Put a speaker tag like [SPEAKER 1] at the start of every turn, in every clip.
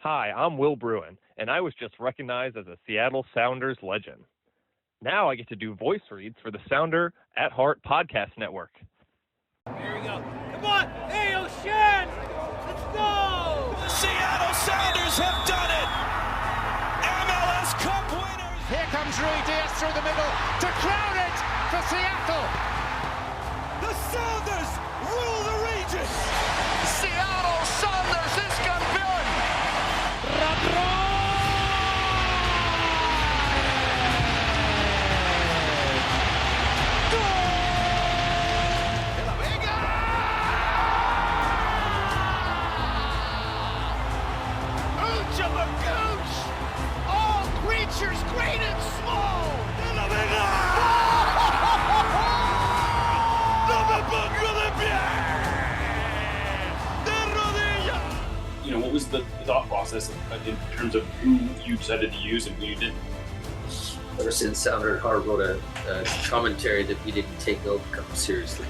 [SPEAKER 1] Hi, I'm Will Bruin, and I was just recognized as a Seattle Sounders legend. Now I get to do voice reads for the Sounder at Heart podcast network.
[SPEAKER 2] Here we go. Come on! Hey, O'Shan! Let's go!
[SPEAKER 3] The Seattle Sounders have done it! MLS Cup winners!
[SPEAKER 4] Here comes Rui Diaz through the middle to crown it for Seattle!
[SPEAKER 3] The Sounders rule the region!
[SPEAKER 4] Seattle Sounders is campeón!
[SPEAKER 3] All creatures great and small!
[SPEAKER 5] You know, what was the thought process in terms of who you decided to use and who you didn't?
[SPEAKER 6] Ever since Sounder at Heart wrote a commentary that we didn't take the Open Cup seriously.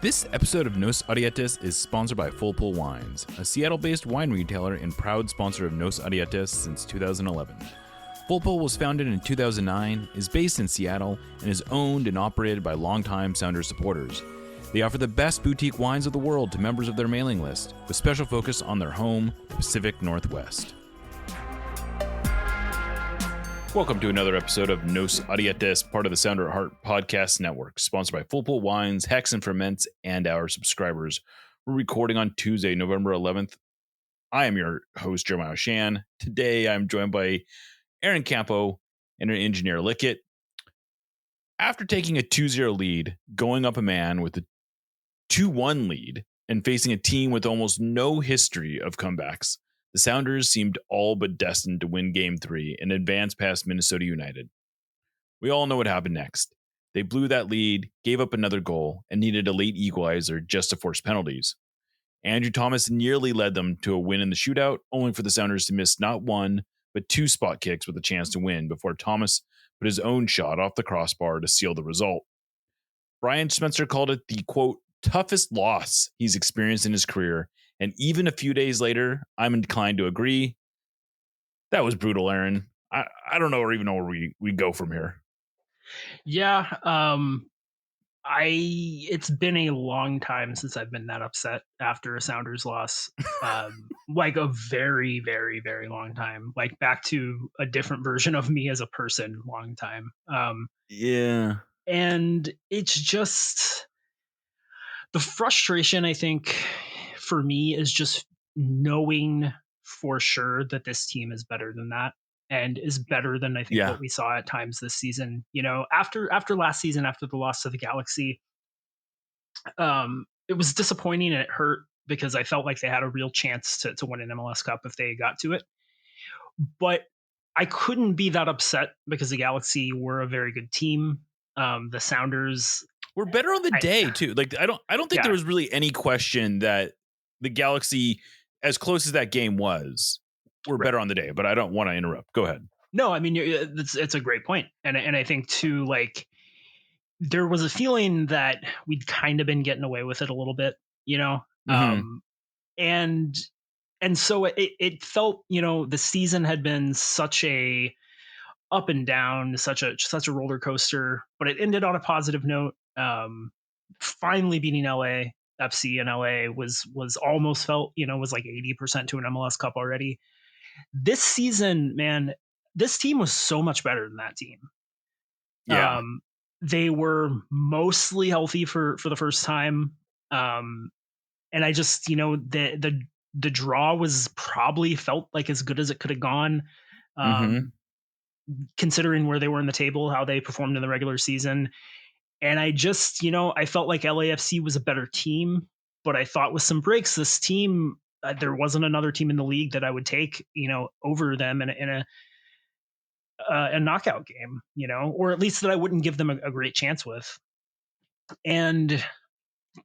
[SPEAKER 7] This episode of Nos Arietes is sponsored by Full Pull Wines, a Seattle-based wine retailer and proud sponsor of Nos Arietes since 2011. Full Pull was founded in 2009, is based in Seattle, and is owned and operated by longtime Sounders supporters. They offer the best boutique wines of the world to members of their mailing list, with special focus on their home, the Pacific Northwest. Welcome to another episode of Nos Arietes, part of the Sounder at Heart podcast network, sponsored by Full Pull Wines, Hex and Ferments, and our subscribers. We're recording on Tuesday, November 11th. I am your host, Jeremiah Shan. Today, I'm joined by Aaron Campo and our engineer, Lickett. After taking a 2-0 lead, going up a man with a 2-1 lead, and facing a team with almost no history of comebacks, the Sounders seemed all but destined to win Game 3 and advance past Minnesota United. We all know what happened next. They blew that lead, gave up another goal, and needed a late equalizer just to force penalties. Andrew Thomas nearly led them to a win in the shootout, only for the Sounders to miss not one, but 2 spot kicks with a chance to win before Thomas put his own shot off the crossbar to seal the result. Brian Spencer called it the, quote, toughest loss he's experienced in his career, and even a few days later, I'm inclined to agree. That was brutal, Aaron. I don't know or even know where we go from here.
[SPEAKER 8] Yeah, it's been a long time since I've been that upset after a Sounders loss. Like a very, very, very long time. Like back to a different version of me as a person, long time.
[SPEAKER 7] Yeah.
[SPEAKER 8] And it's just the frustration, I think, for me is just knowing for sure that this team is better than that and is better than I think what we saw at times this season. You know, after last season, after the loss to the Galaxy, it was disappointing and it hurt because I felt like they had a real chance to win an MLS Cup if they got to it. But I couldn't be that upset because the Galaxy were a very good team. The Sounders
[SPEAKER 7] were better on the day too. Like I don't think there was really any question that the Galaxy, as close as that game was, were better on the day. But I don't want to interrupt. Go ahead.
[SPEAKER 8] No, I mean it's a great point, and I think too, like there was a feeling that we'd kind of been getting away with it a little bit, you know, and so it felt, you know, the season had been such a up and down, such a roller coaster, but it ended on a positive note. Finally beating LAFC in LA was almost felt, you know, was like 80% to an MLS Cup already. This season, man, this team was so much better than that team.
[SPEAKER 7] Yeah.
[SPEAKER 8] They were mostly healthy for the first time. And I just, you know, the draw was probably felt like as good as it could have gone. Considering where they were in the table, how they performed in the regular season. And I just, you know, I felt like LAFC was a better team, but I thought with some breaks, this team, there wasn't another team in the league that I would take, you know, over them in a knockout game, you know, or at least that I wouldn't give them a great chance with. And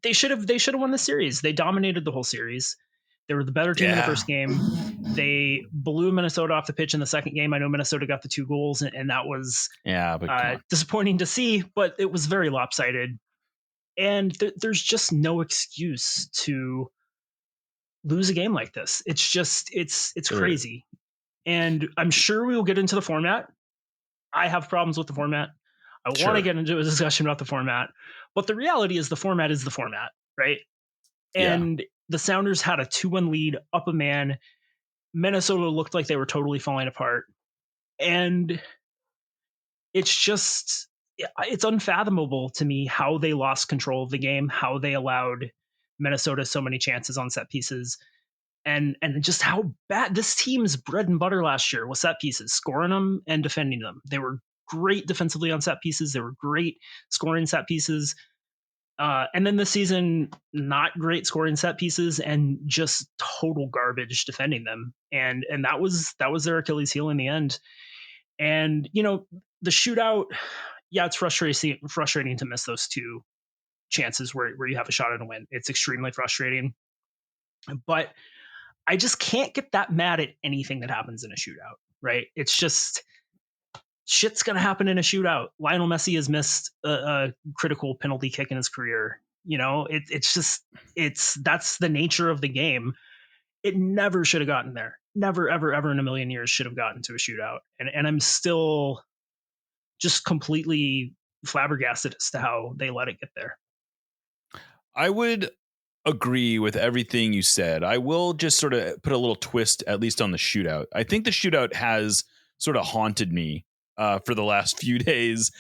[SPEAKER 8] they should have won the series. They dominated the whole series. They were the better team in the first game. They blew Minnesota off the pitch in the second game. I know Minnesota got the 2 goals, and that was disappointing to see, but it was very lopsided. And there's just no excuse to lose a game like this. It's just, it's crazy. And I'm sure we will get into the format. I have problems with the format. I want to get into a discussion about the format, but the reality is the format is the format, right? And the Sounders had a 2-1 lead, up a man. Minnesota looked like they were totally falling apart. And it's just, it's unfathomable to me how they lost control of the game, how they allowed Minnesota so many chances on set pieces, and just how bad this team's bread and butter last year was set pieces, scoring them and defending them. They were great defensively on set pieces. They were great scoring set pieces. And then this season, not great scoring set pieces and just total garbage defending them. And that was their Achilles heel in the end. And, you know, the shootout, it's frustrating to miss those 2 chances where you have a shot at a win. It's extremely frustrating. But I just can't get that mad at anything that happens in a shootout, right? It's just, shit's going to happen in a shootout. Lionel Messi has missed a critical penalty kick in his career. You know, that's the nature of the game. It never should have gotten there. Never, ever, ever in a million years should have gotten to a shootout. And I'm still just completely flabbergasted as to how they let it get there.
[SPEAKER 7] I would agree with everything you said. I will just sort of put a little twist, at least on the shootout. I think the shootout has sort of haunted me for the last few days,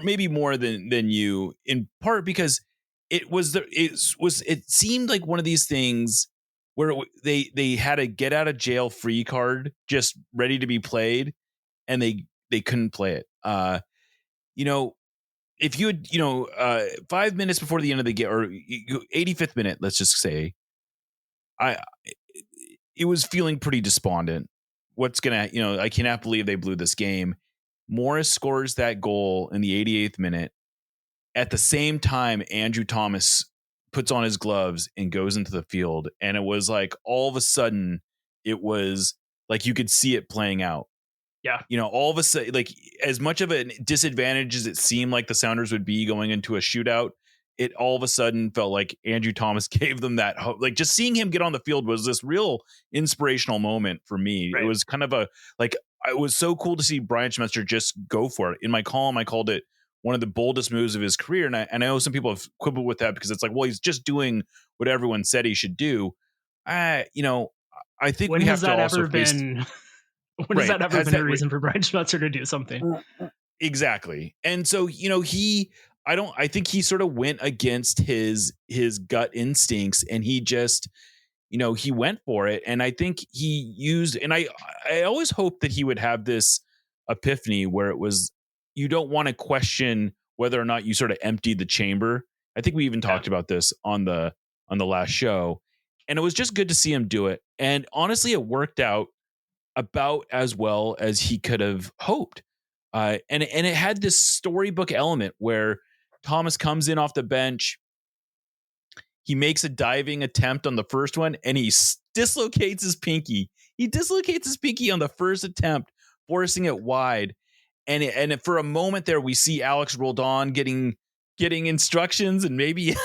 [SPEAKER 7] maybe more than you, in part because it seemed like one of these things where they had a get out of jail free card just ready to be played, and they couldn't play it. You know, if you had, 5 minutes before the end of the game, or 85th minute, let's just say, it was feeling pretty despondent. I cannot believe they blew this game. Morris scores that goal in the 88th minute. At the same time, Andrew Thomas puts on his gloves and goes into the field. And it was like, all of a sudden, it was like you could see it playing out.
[SPEAKER 8] Yeah.
[SPEAKER 7] You know, all of a sudden, like, as much of a disadvantage as it seemed like the Sounders would be going into a shootout, it all of a sudden felt like Andrew Thomas gave them that hope. Like, just seeing him get on the field was this real inspirational moment for me. Right. It was kind of it was so cool to see Brian Schmetzer just go for it. In my column, I called it one of the boldest moves of his career. And I know some people have quibbled with that because it's like, well, he's just doing what everyone said he should do. I think
[SPEAKER 8] when has that ever been a reason for Brian Schmetzer to do something?
[SPEAKER 7] Exactly. And so, I think he sort of went against his gut instincts, and he just, he went for it. And I think he used, and I always hoped that he would have this epiphany where it was, you don't want to question whether or not you sort of emptied the chamber. I think we even talked about this on the last show, and it was just good to see him do it. And honestly, it worked out about as well as he could have hoped. And it had this storybook element where Thomas comes in off the bench. He makes a diving attempt on the first one, and he dislocates his pinky. He dislocates his pinky on the first attempt, forcing it wide. And for a moment there, we see Alex Roldan getting instructions, and maybe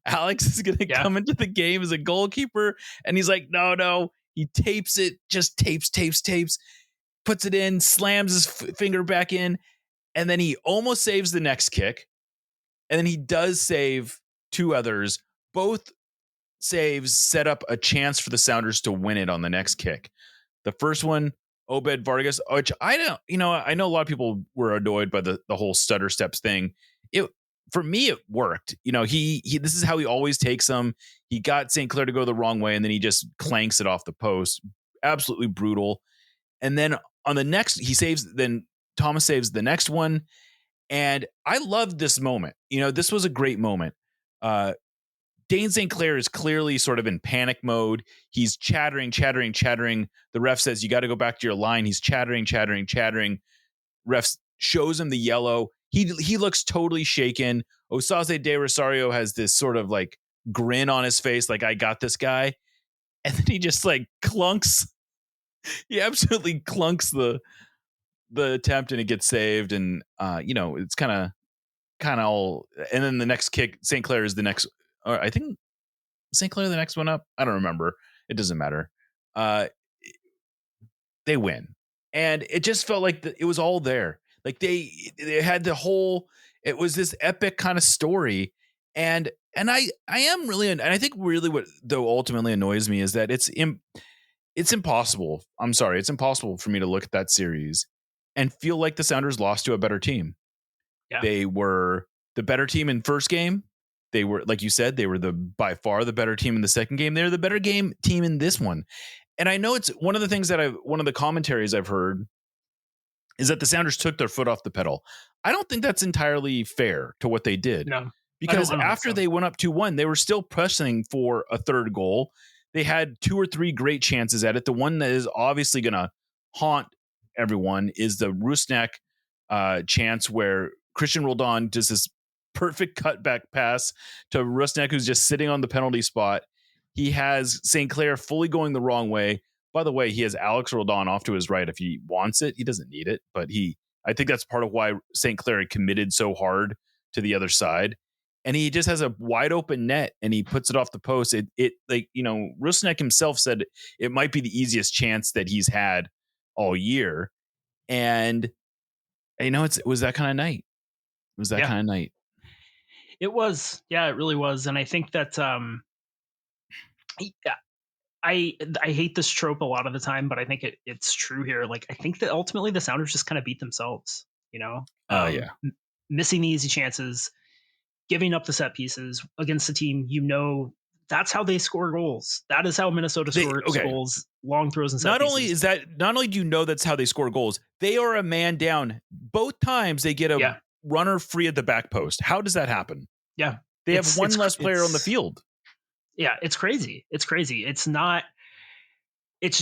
[SPEAKER 7] Alex is going to come into the game as a goalkeeper. And he's like, no. He tapes it, just tapes, puts it in, slams his finger back in, and then he almost saves the next kick. And then he does save 2 others. Both saves set up a chance for the Sounders to win it on the next kick. The first one, Obed Vargas, which I know a lot of people were annoyed by the whole stutter steps thing. For me, it worked. He this is how he always takes them. He got St. Clair to go the wrong way, and then he just clanks it off the post. Absolutely brutal. And then on the next, then Thomas saves the next one. And I loved this moment. This was a great moment. Dane St. Clair is clearly sort of in panic mode. He's chattering. The ref says, you got to go back to your line. He's chattering. Ref shows him the yellow. He looks totally shaken. Osaze de Rosario has this sort of like grin on his face, like, I got this guy. and then he just like clunks. He absolutely clunks the attempt, and it gets saved. And it's kind of all. And then the next kick, St. Clair is the next. Or I think St. Clair the next one up. I don't remember. It doesn't matter. They win, and it just felt like it was all there. Like they had the whole. It was this epic kind of story, and I am really, and I think really what though ultimately annoys me is that it's impossible. I'm sorry, it's impossible for me to look at that series and feel like the Sounders lost to a better team.
[SPEAKER 8] Yeah.
[SPEAKER 7] They were the better team in first game. They were, like you said, they were by far the better team in the second game. They're the better team in this one. And I know it's one of the things that one of the commentaries I've heard is that the Sounders took their foot off the pedal. I don't think that's entirely fair to what they did.
[SPEAKER 8] No,
[SPEAKER 7] because after they went up 2-1, they were still pressing for a third goal. They had 2 or 3 great chances at it. The one that is obviously going to haunt everyone is the Rusnak chance where Christian Roldan does this perfect cutback pass to Rusnak, who's just sitting on the penalty spot. He has St. Clair fully going the wrong way. By the way, he has Alex Roldan off to his right if he wants it. He doesn't need it, but I think that's part of why St. Clair committed so hard to the other side. And he just has a wide open net and he puts it off the post. Rusnak himself said it might be the easiest chance that he's had all year. And it was that kind of night. It was that kind of night.
[SPEAKER 8] It was. Yeah, it really was. And I think that I hate this trope a lot of the time, but I think it's true here. Like, I think that ultimately the Sounders just kind of beat themselves, missing the easy chances, giving up the set pieces against the team. That's how they score goals. That is how Minnesota scores goals, long throws and set pieces.
[SPEAKER 7] Not only do you know that's how they score goals, they are a man down. Both times they get a runner free at the back post. How does that happen?
[SPEAKER 8] Yeah.
[SPEAKER 7] They have one less player on the field.
[SPEAKER 8] Yeah, it's crazy. It's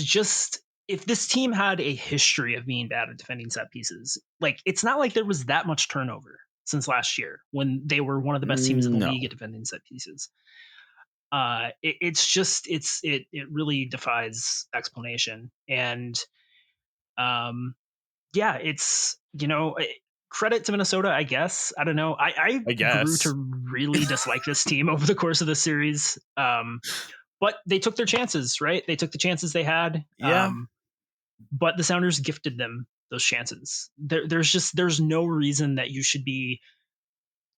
[SPEAKER 8] just, if this team had a history of being bad at defending set pieces, like, it's not like there was that much turnover since last year when they were one of the best teams in the league at defending set pieces. It really defies explanation. And it's, credit to Minnesota, I guess. I don't know. I grew to really dislike this team over the course of the series. But they took their chances, right? They took the chances they had.
[SPEAKER 7] Yeah.
[SPEAKER 8] But the Sounders gifted them those chances. There's no reason that you should be.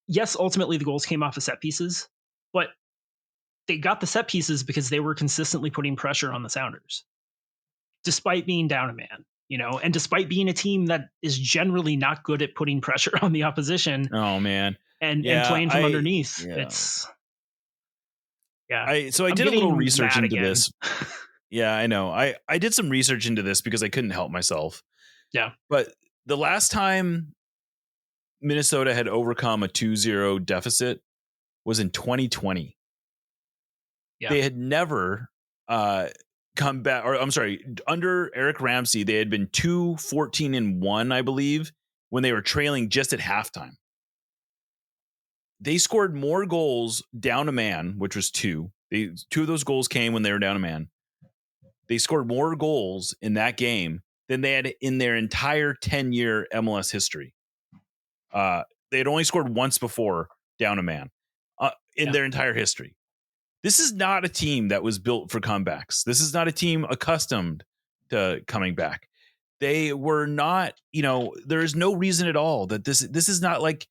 [SPEAKER 8] Yes, ultimately the goals came off of set pieces, but they got the set pieces because they were consistently putting pressure on the Sounders, despite being down a man. And despite being a team that is generally not good at putting pressure on the opposition.
[SPEAKER 7] Oh man.
[SPEAKER 8] And playing from underneath.
[SPEAKER 7] Yeah.
[SPEAKER 8] It's
[SPEAKER 7] I did a little research into this. Yeah, I know. I did some research into this because I couldn't help myself.
[SPEAKER 8] Yeah.
[SPEAKER 7] But the last time Minnesota had overcome a 2-0 deficit was in 2020.
[SPEAKER 8] Yeah.
[SPEAKER 7] They had never come back, or I'm sorry, under Eric Ramsey, they had been 2-14-1, I believe, when they were trailing just at halftime. They scored more goals down a man, which was 2. 2 of those goals came when they were down a man. They scored more goals in that game than they had in their entire 10-year MLS history. They had only scored once before down a man in their entire history. This is not a team that was built for comebacks. This is not a team accustomed to coming back. They were not, there is no reason at all that this is not like,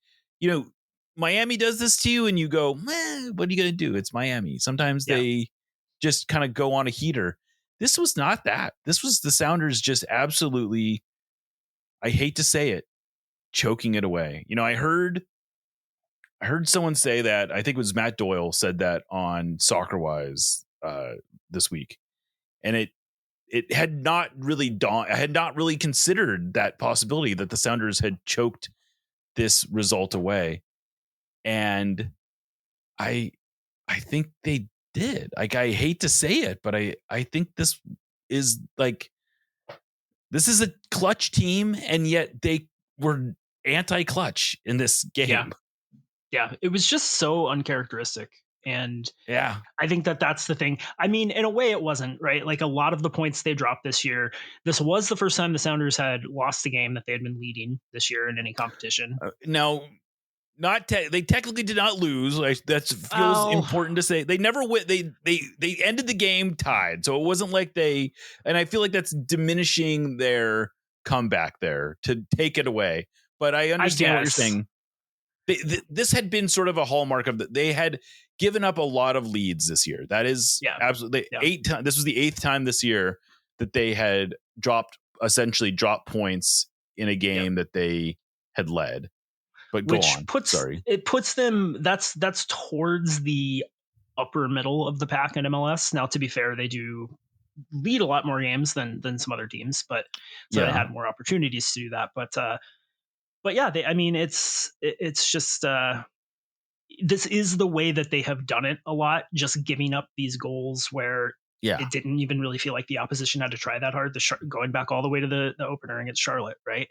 [SPEAKER 7] Miami does this to you and you go, what are you going to do? It's Miami. Sometimes they just kind of go on a heater. This was not that. This was the Sounders just absolutely, I hate to say it, choking it away. I heard someone say that, I think it was Matt Doyle said that on SoccerWise this week. And it had not really I had not really considered that possibility that the Sounders had choked this result away. And I think they did. Like, I hate to say it, but I think this is a clutch team, and yet they were anti-clutch in this game.
[SPEAKER 8] Yeah, it was just so uncharacteristic. And
[SPEAKER 7] Yeah.
[SPEAKER 8] I think that's the thing. I mean, in a way it wasn't, right? Like a lot of the points they dropped this year, this was the first time the Sounders had lost a game that they had been leading this year in any competition.
[SPEAKER 7] Now, they technically did not lose. That feels important to say. They never win. They ended the game tied, so it wasn't like they. And I feel like that's diminishing their comeback there to take it away. But I understand what you're saying. This had been sort of a hallmark of they had given up a lot of leads this year. That is absolutely 8 times. This was the 8th time this year that they had essentially dropped points in a game that they had led. But
[SPEAKER 8] it puts them that's towards the upper middle of the pack in MLS. Now, to be fair, they do lead a lot more games than some other teams, but they had more opportunities to do that. But yeah, it's just this is the way that they have done it a lot, just giving up these goals where it didn't even really feel like the opposition had to try that hard. Going back all the way to the opener against Charlotte, right?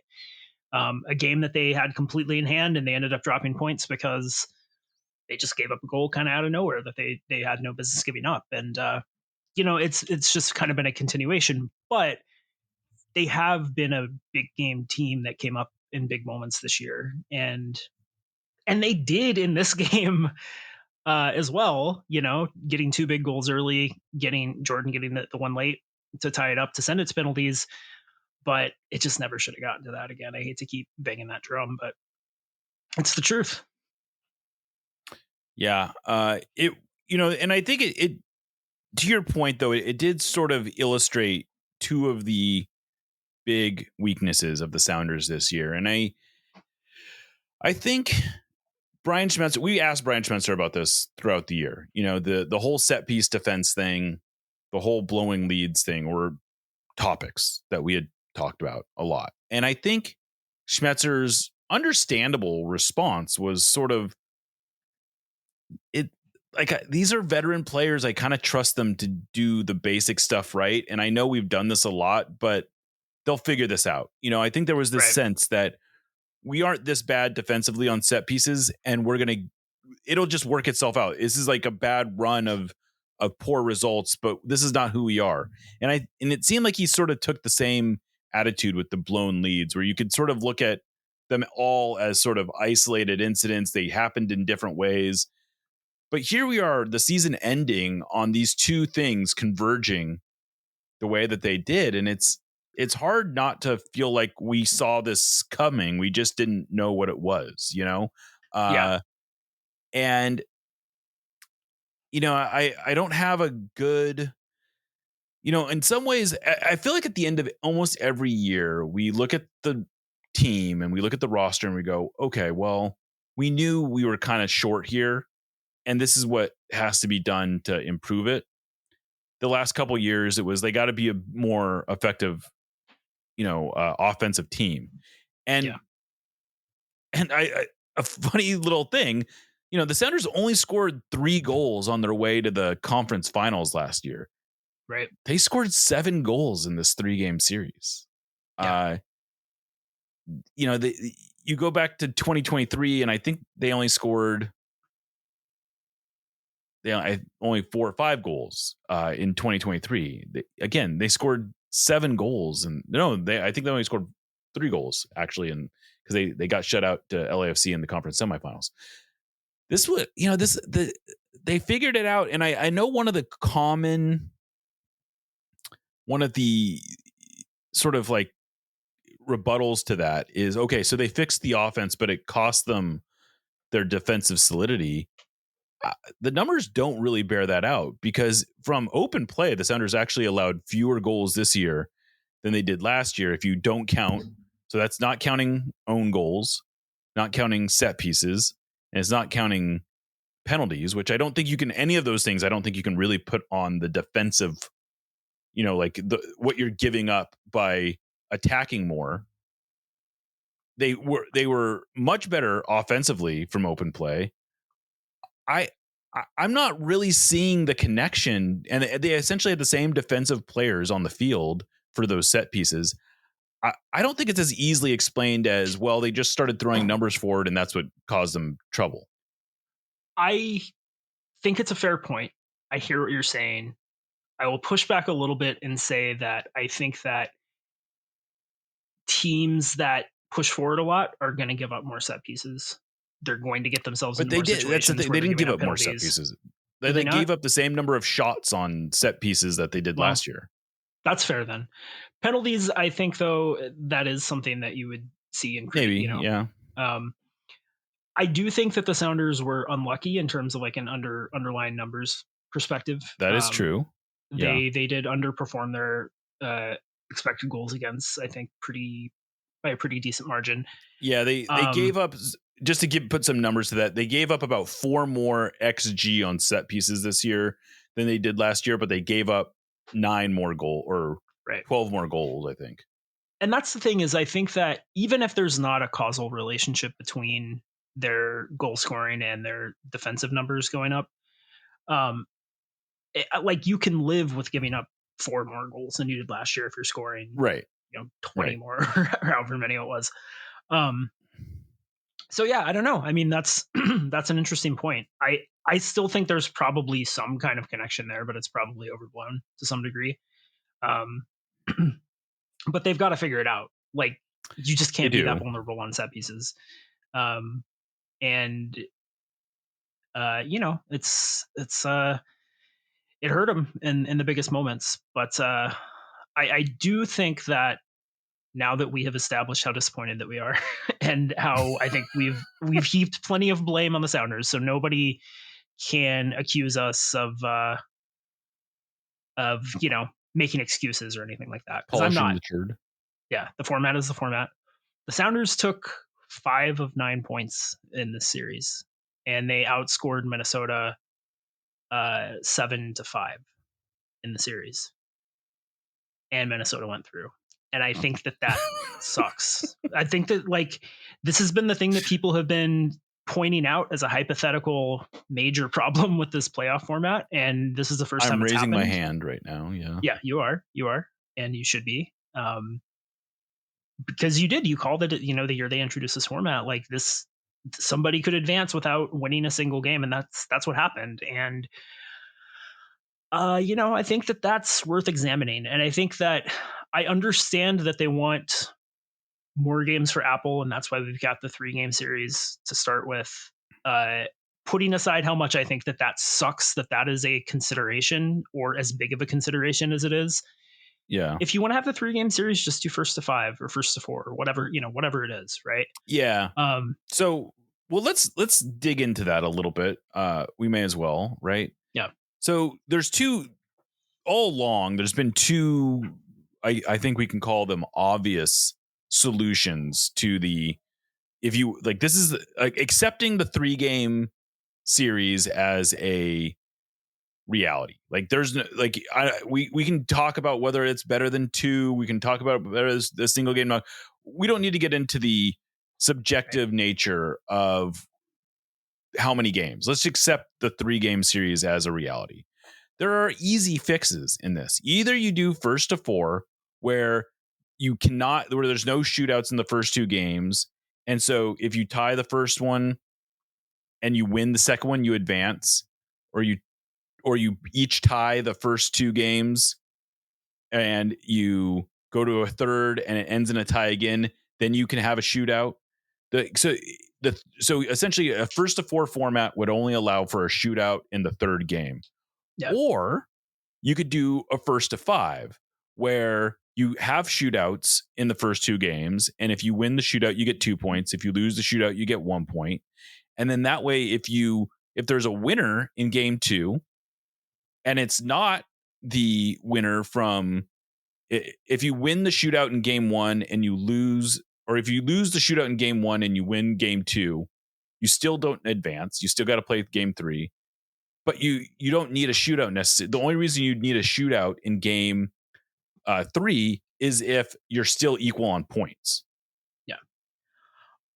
[SPEAKER 8] A game that they had completely in hand, and they ended up dropping points because they just gave up a goal kind of out of nowhere that they had no business giving up. And it's just kind of been a continuation, but they have been a big game team that came up in big moments this year, and they did in this game as well. Getting 2 big goals early, getting the one late to tie it up to send it to penalties. But it just never should have gotten to that again. I hate to keep banging that drum, but it's the truth.
[SPEAKER 7] Yeah. And I think it to your point though, it did sort of illustrate 2 of the big weaknesses of the Sounders this year. And I think Brian Schmetzer, we asked Brian Schmetzer about this throughout the year. The whole set piece defense thing, the whole blowing leads thing were topics that we had talked about a lot. And I think Schmetzer's understandable response was sort of these are veteran players. I kind of trust them to do the basic stuff right. And I know we've done this a lot, but they'll figure this out. I think there was this sense that we aren't this bad defensively on set pieces, and it'll just work itself out. This is like a bad run of poor results, but this is not who we are. And it seemed like he sort of took the same attitude with the blown leads, where you could sort of look at them all as sort of isolated incidents. They happened in different ways. But here we are, the season ending on these 2 things converging the way that they did. And it's hard not to feel like we saw this coming. We just didn't know what it was, And, I don't have a good, in some ways, I feel like at the end of almost every year, we look at the team and we look at the roster and we go, okay, well, we knew we were kind of short here, and this is what has to be done to improve it. The last couple of years, it was they got to be a more effective, offensive team. And a funny little thing, the Sounders only scored 3 goals on their way to the conference finals last year.
[SPEAKER 8] Right.
[SPEAKER 7] They scored 7 goals in this 3-game series. Yeah. You go back to 2023, and I think they only scored only 4 or 5 goals in 2023. They scored 7 goals, and I think they only scored 3 goals actually, and because they got shut out to LAFC in the conference semifinals. This was, they figured it out, and I know one of the sort of like rebuttals to that is, okay, so they fixed the offense, but it cost them their defensive solidity. The numbers don't really bear that out, because from open play, the Sounders actually allowed fewer goals this year than they did last year, if you don't count. So that's not counting own goals, not counting set pieces, and it's not counting penalties, which I don't think you can, any of those things, I don't think you can really put on the defensive, what you're giving up by attacking more. They were much better offensively from open play. I'm not really seeing the connection, and they essentially had the same defensive players on the field for those set pieces. I don't think it's as easily explained as, well, they just started throwing numbers forward and that's what caused them trouble.
[SPEAKER 8] I think it's a fair point. I hear what you're saying. I will push back a little bit and say that I think that teams that push forward a lot are going to give up more set pieces. They're going to get themselves
[SPEAKER 7] But
[SPEAKER 8] into
[SPEAKER 7] they
[SPEAKER 8] more
[SPEAKER 7] did. That's the
[SPEAKER 8] situations
[SPEAKER 7] thing.
[SPEAKER 8] where
[SPEAKER 7] They
[SPEAKER 8] they're
[SPEAKER 7] didn't give
[SPEAKER 8] giving
[SPEAKER 7] up more set
[SPEAKER 8] penalties.
[SPEAKER 7] pieces.
[SPEAKER 8] Did
[SPEAKER 7] They
[SPEAKER 8] they
[SPEAKER 7] gave
[SPEAKER 8] not?
[SPEAKER 7] up the same number of shots on set pieces that they did
[SPEAKER 8] Well,
[SPEAKER 7] last year.
[SPEAKER 8] That's fair then. Penalties, I think, though, that is something that you would see in cricket.
[SPEAKER 7] Maybe, yeah.
[SPEAKER 8] I do think that the Sounders were unlucky in terms of like an underlying numbers perspective.
[SPEAKER 7] That is true.
[SPEAKER 8] They did underperform their expected goals against, I think, by a pretty decent margin.
[SPEAKER 7] Yeah, they gave up, just to put some numbers to that, they gave up about 4 more XG on set pieces this year than they did last year, but they gave up 9 more 12 more goals, I think.
[SPEAKER 8] And that's the thing, is I think that even if there's not a causal relationship between their goal scoring and their defensive numbers going up, like you can live with giving up 4 more goals than you did last year if you're scoring 20 more or however many it was. So yeah, I don't know. I mean, that's that's an interesting point. I still think there's probably some kind of connection there, but it's probably overblown to some degree. But they've got to figure it out. Like, you just can't be that vulnerable on set pieces. And it hurt them in the biggest moments. But I do think that now that we have established how disappointed that we are and how I think we've heaped plenty of blame on the Sounders, so nobody can accuse us of making excuses or anything like that. Because I'm not. Yeah, the format is the format. The Sounders took 5 of 9 points in this series, and they outscored Minnesota 7-5 in the series. And Minnesota went through. And I think that sucks. I think that, like, this has been the thing that people have been pointing out as a hypothetical major problem with this playoff format. And this is the first time it's happened.
[SPEAKER 7] I'm raising my hand right now. Yeah.
[SPEAKER 8] Yeah, you are. And you should be. Because you called it, the year they introduced this format, like this, somebody could advance without winning a single game. And that's what happened. And, I think that that's worth examining. And I think that I understand that they want more games for Apple, and that's why we've got the 3-game series to start with. Putting aside how much I think that sucks, that is a consideration, or as big of a consideration as it is.
[SPEAKER 7] Yeah.
[SPEAKER 8] If you want to have the 3-game series, just do 1st to 5 or 1st to 4 or whatever, whatever it is, right?
[SPEAKER 7] Yeah. So, well, let's dig into that a little bit. We may as well, right?
[SPEAKER 8] Yeah. So
[SPEAKER 7] there's been 2, I think we can call them obvious solutions to if you like, this is accepting the 3-game series as a reality. Like, there's no, like, we can talk about whether it's better than 2. We can talk about whether it's the single game. We don't need to get into the subjective nature of how many games. Let's accept the 3-game series as a reality. There are easy fixes in this. Either you do 1st to 4, where there's no shootouts in the first 2 games. And so if you tie the first one and you win the second one, you advance, or you each tie the first 2 games and you go to a third and it ends in a tie again, then you can have a shootout. So essentially a 1st to 4 format would only allow for a shootout in the 3rd game. Yeah. Or you could do a 1st to 5, where you have shootouts in the first 2 games. And if you win the shootout, you get 2 points. If you lose the shootout, you get 1 point. And then that way, if there's a winner in game 2, and it's not the winner from, if you win the shootout in game 1 and you lose, or if you lose the shootout in game 1 and you win game 2, you still don't advance. You still got to play game 3, but you don't need a shootout necessarily. The only reason you'd need a shootout in game 3 is if you're still equal on points.
[SPEAKER 8] Yeah.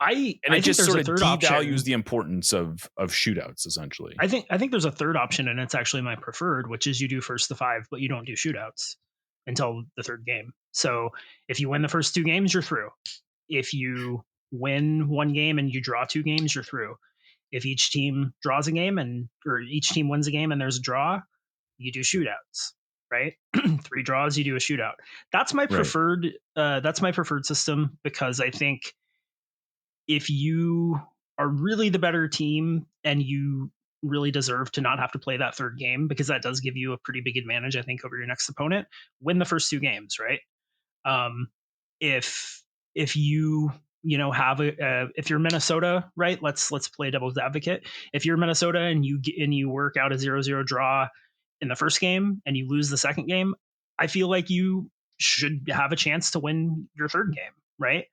[SPEAKER 7] It just sort of devalues the importance of shootouts, essentially.
[SPEAKER 8] I think there's a third option, and it's actually my preferred, which is you do 1st to 5, but you don't do shootouts until the 3rd game. So if you win the first 2 games, you're through. If you win 1 game and you draw 2 games, you're through. If each team draws a game or each team wins a game and there's a draw, you do shootouts, right? 3 draws, you do a shootout. That's my preferred. That's my preferred system, because I think if you are really the better team and you really deserve to not have to play that third game, because that does give you a pretty big advantage, I think, over your next opponent, win the first 2 games, right? If you have if you're Minnesota, right? Let's play devil's advocate. If you're Minnesota and you work out a 0-0 draw in the first game and you lose the second game, I feel like you should have a chance to win your third game, right?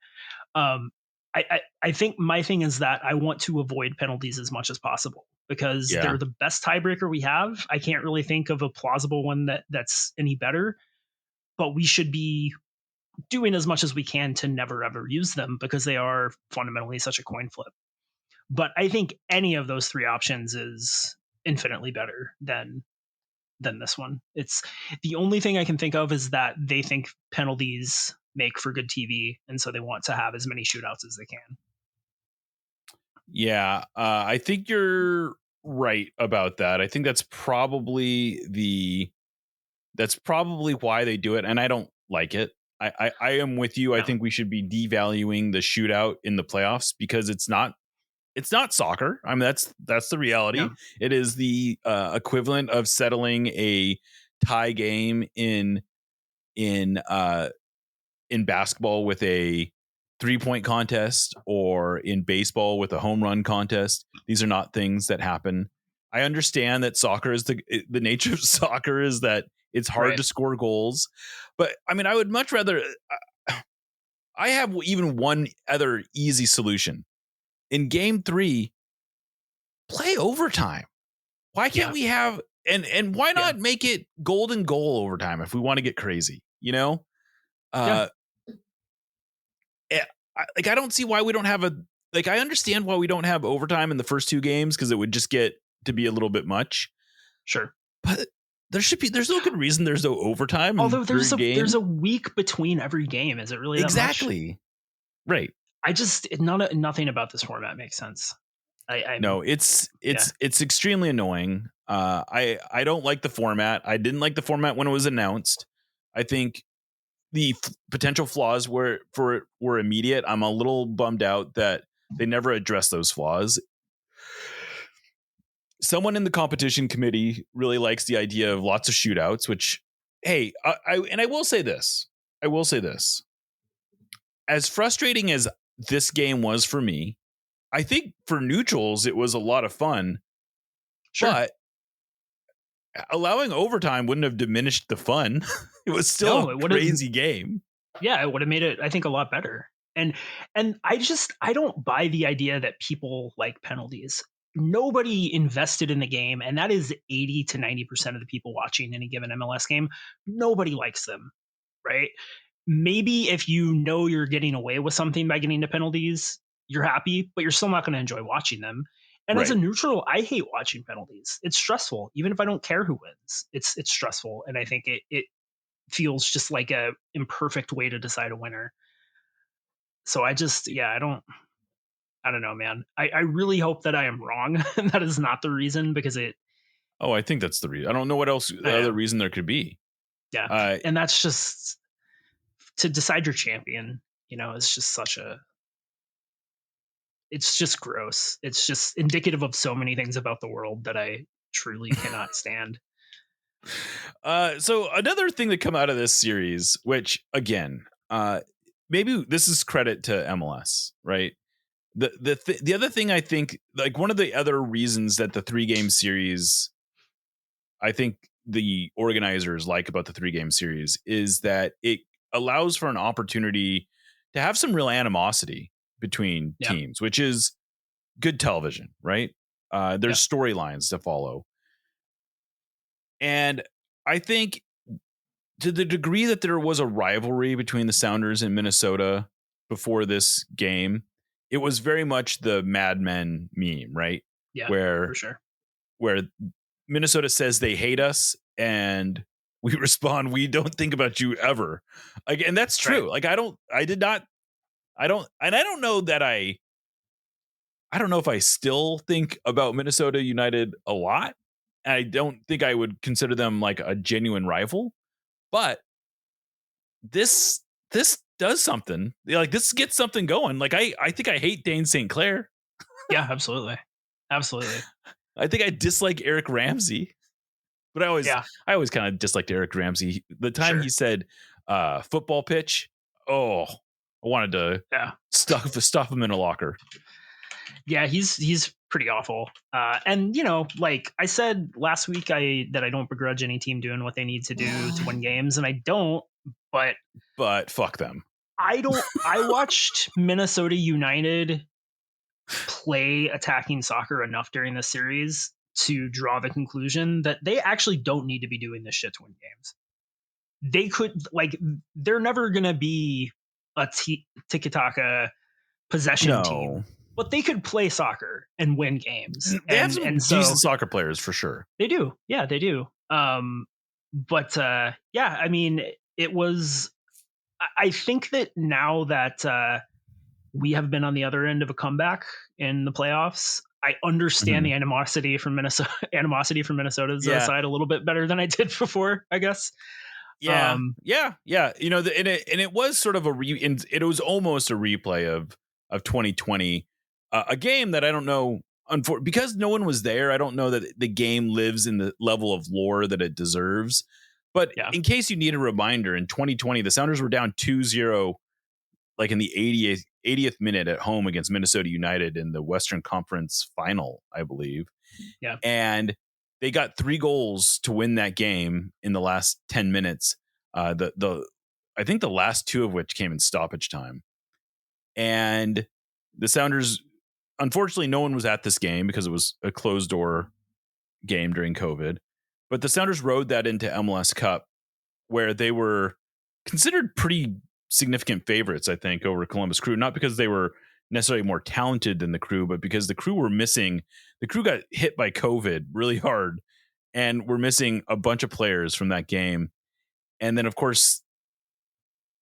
[SPEAKER 8] I think my thing is that I want to avoid penalties as much as possible, because they're the best tiebreaker we have. I can't really think of a plausible one that's any better, but we should be doing as much as we can to never ever use them, because they are fundamentally such a coin flip. But I think any of those 3 options is infinitely better than this one. It's the only thing I can think of is that they think penalties make for good TV, and so they want to have as many shootouts as they can.
[SPEAKER 7] Yeah, I think you're right about that. I think that's probably why they do it, and I don't like it. I am with you. No. I think we should be devaluing the shootout in the playoffs, because it's not soccer. I mean, that's the reality. Yeah. It is the equivalent of settling a tie game in basketball with a 3-point contest, or in baseball with a home run contest. These are not things that happen. I understand that soccer is the nature of soccer is that it's hard to score goals, but I mean, I would much rather. I have even one other easy solution. In Game 3, play overtime. Why can't we have and why not make it golden goal overtime if we want to get crazy? I don't see why we don't have I understand why we don't have overtime in the first 2 games, because it would just get to be a little bit much.
[SPEAKER 8] Sure.
[SPEAKER 7] But there's no good reason there's no overtime.
[SPEAKER 8] Although there's a week between every game. Is it really
[SPEAKER 7] exactly
[SPEAKER 8] that much?
[SPEAKER 7] Right?
[SPEAKER 8] I just nothing about this format makes sense.
[SPEAKER 7] No, it's extremely annoying. I don't like the format. I didn't like the format when it was announced. I think the potential flaws were immediate. I'm a little bummed out that they never addressed those flaws. Someone in the competition committee really likes the idea of lots of shootouts, which, hey, I will say this. As frustrating as this game was for me, I think for neutrals, it was a lot of fun. Sure. But allowing overtime wouldn't have diminished the fun. It was still a crazy game.
[SPEAKER 8] Yeah, it would have made it, I think, a lot better. And I don't buy the idea that people like penalties. Nobody invested in the game, and that is 80 to 90% of the people watching any given MLS game. Nobody likes them, right? Maybe if you know you're getting away with something by getting to penalties, you're happy, but you're still not going to enjoy watching them. And as a neutral, I hate watching penalties. It's stressful. Even if I don't care who wins, it's stressful. And I think it feels just like a imperfect way to decide a winner. So I don't know, man. I really hope that I am wrong. And that is not the reason, because
[SPEAKER 7] I think that's the reason. I don't know what else other reason there could be.
[SPEAKER 8] Yeah. And that's just to decide your champion, it's just it's just gross. It's just indicative of so many things about the world that I truly cannot stand.
[SPEAKER 7] So another thing that come out of this series, which again, maybe this is credit to MLS, right? The other thing, I think, like one of the other reasons that the 3-game series, I think the organizers like about the 3-game series, is that it allows for an opportunity to have some real animosity between teams, which is good television, right? There's storylines to follow. And I think to the degree that there was a rivalry between the Sounders and Minnesota before this game, it was very much the Mad Men meme, right?
[SPEAKER 8] Yeah,
[SPEAKER 7] for
[SPEAKER 8] sure.
[SPEAKER 7] Where Minnesota says they hate us and we respond, we don't think about you ever. And that's true. Right. Like, I don't know that I I don't know if I still think about Minnesota United a lot. I don't think I would consider them like a genuine rival, but this does something. Like this gets something going. Like I think I hate Dane St. Clair.
[SPEAKER 8] Yeah, absolutely. Absolutely.
[SPEAKER 7] I think I dislike Eric Ramsey. But I always kind of disliked Eric Ramsey. The time he said football pitch, I wanted to stuff him in a locker.
[SPEAKER 8] Yeah, he's pretty awful. And like I said last week, that I don't begrudge any team doing what they need to do to win games, and I don't. But
[SPEAKER 7] fuck them.
[SPEAKER 8] I watched Minnesota United play attacking soccer enough during this series to draw the conclusion that they actually don't need to be doing this shit to win games. They could, they're never going to be a tiki-taka possession team, but they could play soccer and win games.
[SPEAKER 7] They have some decent soccer players for sure.
[SPEAKER 8] They do. Yeah, they do. I mean, it was, I think that now that we have been on the other end of a comeback in the playoffs, I understand the animosity from Minnesota's side a little bit better than I did before, I guess.
[SPEAKER 7] Yeah. And it was sort of it was almost a replay of 2020, a game that I don't know, because no one was there. I don't know that the game lives in the level of lore that it deserves. But in case you need a reminder, in 2020, the Sounders were down 2-0, like in the 80th minute at home against Minnesota United in the Western Conference final, I believe.
[SPEAKER 8] Yeah.
[SPEAKER 7] And they got 3 goals to win that game in the last 10 minutes. I think the last 2 of which came in stoppage time. And the Sounders, unfortunately, no one was at this game because it was a closed door game during COVID. But the Sounders rode that into MLS Cup, where they were considered pretty significant favorites, I think, over Columbus Crew. Not because they were necessarily more talented than the Crew, but because the Crew were missing. The Crew got hit by COVID really hard, and we're missing a bunch of players from that game. And then, of course,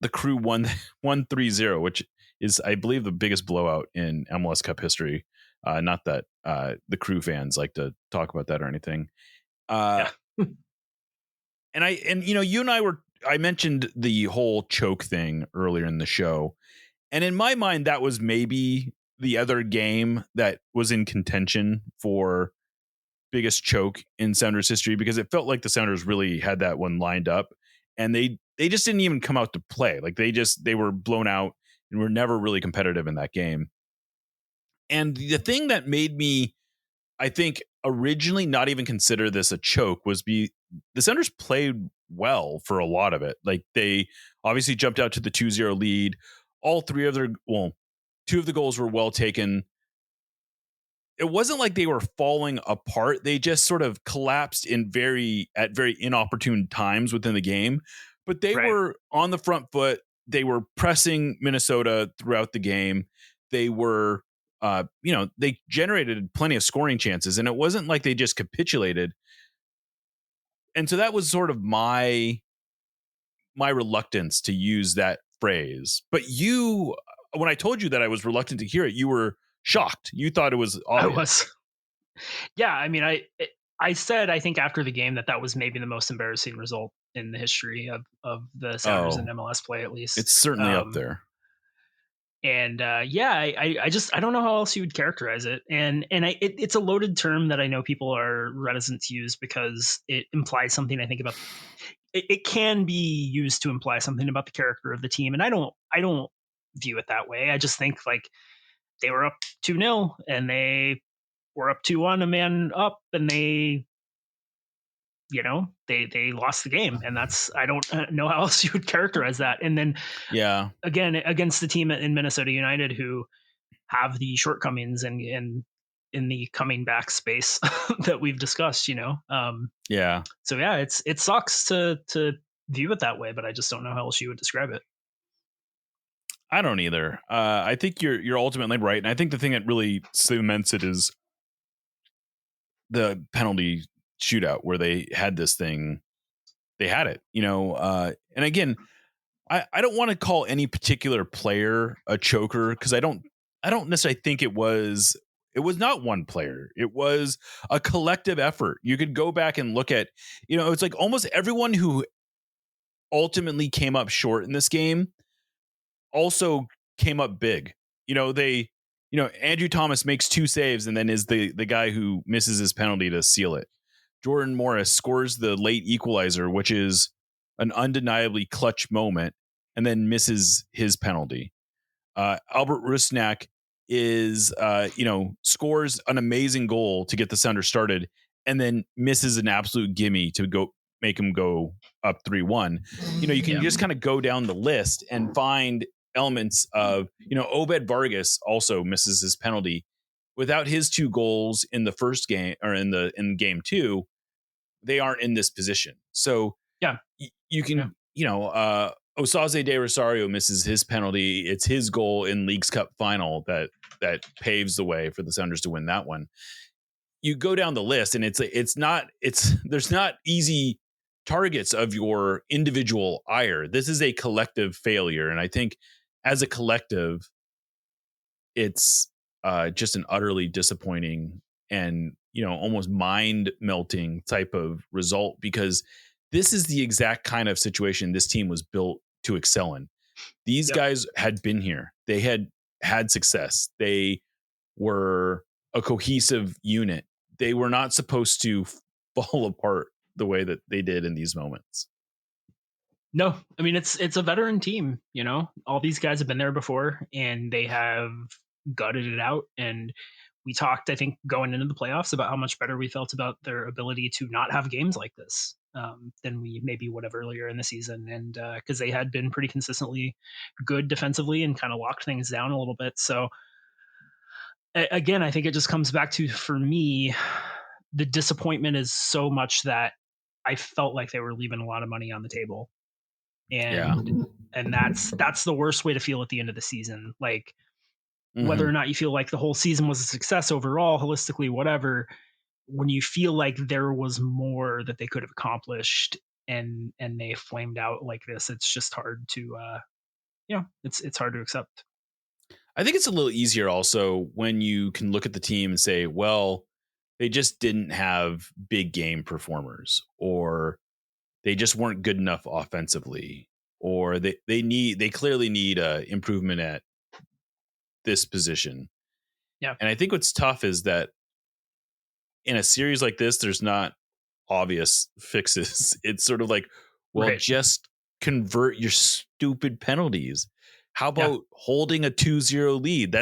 [SPEAKER 7] the Crew won 3-0, which is, I believe, the biggest blowout in MLS Cup history. Not that the Crew fans like to talk about that or anything. And you and I mentioned the whole choke thing earlier in the show. And in my mind, that was maybe the other game that was in contention for biggest choke in Sounders history, because it felt like the Sounders really had that one lined up, and they just didn't even come out to play. Like they were blown out and were never really competitive in that game. And the thing that made me, I think, originally not even consider this a choke was the Sounders played well for a lot of it. Like they obviously jumped out to the 2-0 lead. All 2 of the goals were well taken. It wasn't like they were falling apart. They just sort of collapsed at very inopportune times within the game. But they were on the front foot. They were pressing Minnesota throughout the game. They were, they generated plenty of scoring chances, and it wasn't like they just capitulated. And so that was sort of my reluctance to use that phrase. But when I told you that I was reluctant to hear it, you were shocked. You thought it was obvious.
[SPEAKER 8] I was. Yeah, I mean, I said, I think after the game that was maybe the most embarrassing result in the history of the Sounders in MLS play, at least.
[SPEAKER 7] It's certainly up there.
[SPEAKER 8] And I don't know how else you would characterize it. And it's a loaded term that I know people are reticent to use because it implies something, I think, about it can be used to imply something about the character of the team. And I don't view it that way. I just think like they were up 2-0 and they were up 2-1, a man up, and they lost the game. And I don't know how else you would characterize that. And then again, against the team in Minnesota United, who have the shortcomings and in the coming back space that we've discussed, So it sucks to view it that way, but I just don't know how else you would describe it.
[SPEAKER 7] I don't either. I think you're ultimately right. And I think the thing that really cements it is the penalty shootout where they had this thing. They had it, and again, I don't want to call any particular player a choker because I don't necessarily think it was It was not one player. It was a collective effort. You could go back and look at, it's like almost everyone who ultimately came up short in this game also came up big. Andrew Thomas makes 2 saves and then is the guy who misses his penalty to seal it. Jordan Morris scores the late equalizer, which is an undeniably clutch moment, and then misses his penalty. Albert Rusnak scores an amazing goal to get the Sounders started, and then misses an absolute gimme to make him go up 3-1. You can just kind of go down the list and find elements of, Obed Vargas also misses his penalty. Without his 2 goals in the first game, or in game 2, they aren't in this position. So you can, Osaze De Rosario misses his penalty. It's his goal in League's Cup final that paves the way for the Sounders to win that one. You go down the list, and there's not easy targets of your individual ire. This is a collective failure, and I think as a collective, it's just an utterly disappointing and almost mind melting type of result, because this is the exact kind of situation this team was built to excel in. These guys had been here. They had success. They were a cohesive unit. They were not supposed to fall apart the way that they did in these moments.
[SPEAKER 8] No, I mean, it's a veteran team, all these guys have been there before, and they have gutted it out. And we talked, I think, going into the playoffs about how much better we felt about their ability to not have games like this than we maybe would have earlier in the season. And because they had been pretty consistently good defensively and kind of locked things down a little bit. So again, I think it just comes back to, for me, the disappointment is so much that I felt like they were leaving a lot of money on the table. And that's the worst way to feel at the end of the season. Like, whether or not you feel like the whole season was a success overall, holistically, whatever, when you feel like there was more that they could have accomplished and they flamed out like this, it's just hard to, it's hard to accept.
[SPEAKER 7] I think it's a little easier also when you can look at the team and say, well, they just didn't have big game performers, or they just weren't good enough offensively, or they clearly need improvement at this position.
[SPEAKER 8] Yeah.
[SPEAKER 7] And I think what's tough is that in a series like this, there's not obvious fixes. It's sort of like, well, just convert your stupid penalties. How about holding a 2-0 lead?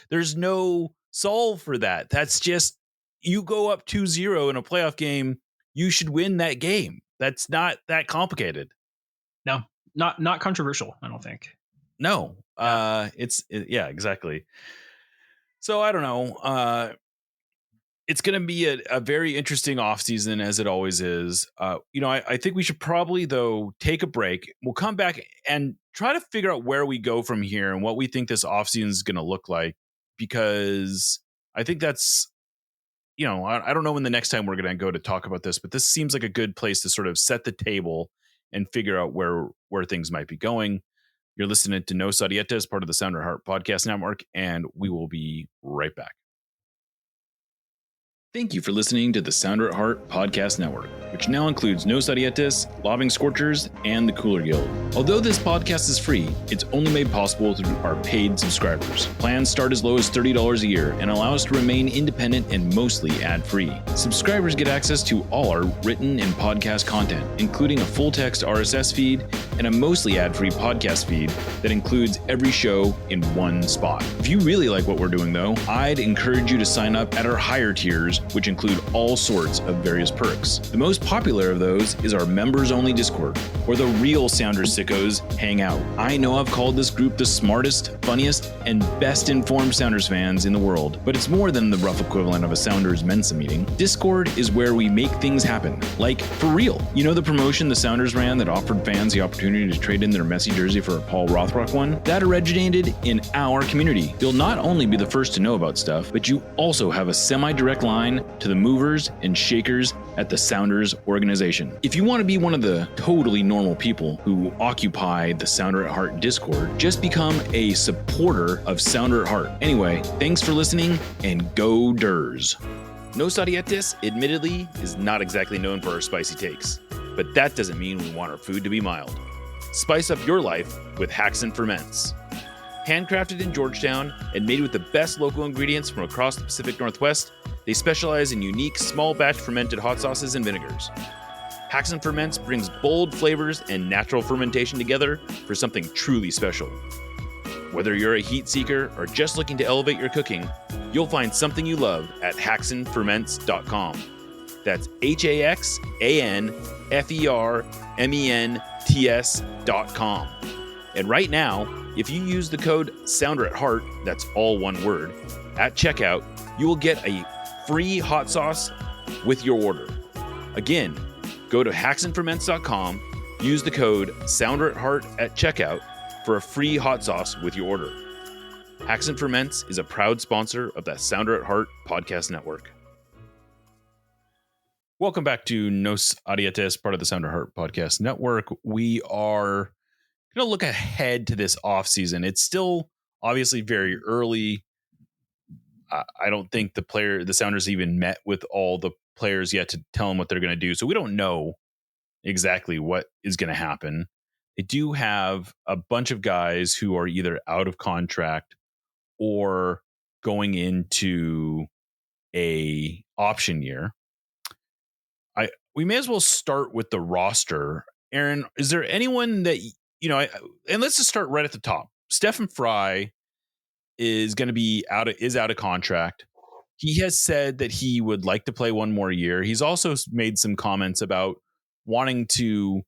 [SPEAKER 7] There's no solve for that. That's just, you go up 2-0 in a playoff game, you should win that game. That's not that complicated.
[SPEAKER 8] No, not controversial, I don't think.
[SPEAKER 7] No, exactly. So I don't know. It's going to be a very interesting offseason, as it always is. I think we should probably, though, take a break. We'll come back and try to figure out where we go from here and what we think this offseason is going to look like, because I think that's, I don't know when the next time we're going to go to talk about this, but this seems like a good place to sort of set the table and figure out where things might be going. You're listening to No Sadieta as part of the Sounder Heart Podcast Network, and we will be right back. Thank you for listening to the Sounder at Heart Podcast Network, which now includes No Sadietas, Lobbing Scorchers, and the Cooler Guild. Although this podcast is free, it's only made possible through our paid subscribers. Plans start as low as $30 a year and allow us to remain independent and mostly ad-free. Subscribers get access to all our written and podcast content, including a full-text RSS feed and a mostly ad-free podcast feed that includes every show in one spot. If you really like what we're doing, though, I'd encourage you to sign up at our higher tiers, which include all sorts of various perks. The most popular of those is our members-only Discord, where the real Sounders sickos hang out. I know I've called this group the smartest, funniest, and best-informed Sounders fans in the world, but it's more than the rough equivalent of a Sounders Mensa meeting. Discord is where we make things happen, like for real. You know the promotion the Sounders ran that offered fans the opportunity opportunity to trade in their Messi jersey for a Paul Rothrock one? That originated in our community. You'll not only be the first to know about stuff, but you also have a semi-direct line to the movers and shakers at the Sounders organization. If you want to be one of the totally normal people who occupy the Sounder at Heart Discord, just become a supporter of Sounder at Heart. Anyway, thanks for listening, and go Durs. Nos Audietes, admittedly, is not exactly known for our spicy takes, but that doesn't mean we want our food to be mild. Spice up your life with Hacks and Ferments. Handcrafted in Georgetown and made with the best local ingredients from across the Pacific Northwest, they specialize in unique small batch fermented hot sauces and vinegars. Hacks and Ferments brings bold flavors and natural fermentation together for something truly special. Whether you're a heat seeker or just looking to elevate your cooking, you'll find something you love at hacksandferments.com. That's HAXANFERMENTS.com. And right now, if you use the code SOUNDERATHEART, that's all one word, at checkout, you will get a free hot sauce with your order. Again, go to hacksandferments.com, use the code SOUNDERATHEART at checkout for a free hot sauce with your order. Hacks and Ferments is a proud sponsor of the Sounder at Heart podcast network. Welcome back to Nos Audietes, part of the Sounder at Heart podcast network. We are going to look ahead to this offseason. It's still obviously very early. I don't think the Sounders even met with all the players yet to tell them what they're going to do. So we don't know exactly what is going to happen. They do have a bunch of guys who are either out of contract or going into a option year. We may as well start with the roster. Aaron, is there anyone that, and let's just start right at the top. Stephen Fry is going to be out of contract. He has said that he would like to play one more year. He's also made some comments about wanting to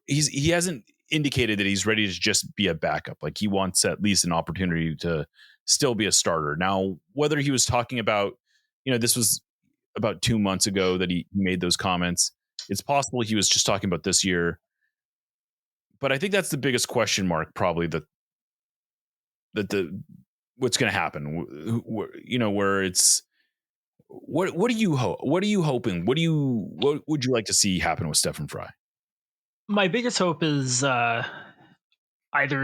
[SPEAKER 7] he hasn't indicated that he's ready to just be a backup. Like, he wants at least an opportunity to still be a starter. Now, whether he was talking about, this was about 2 months ago that he made those comments. It's possible he was just talking about this year. But I think that's the biggest question mark, probably, what's going to happen, where it's, what do you hope? What are you hoping? What would you like to see happen with Stephen Fry?
[SPEAKER 8] My biggest hope is either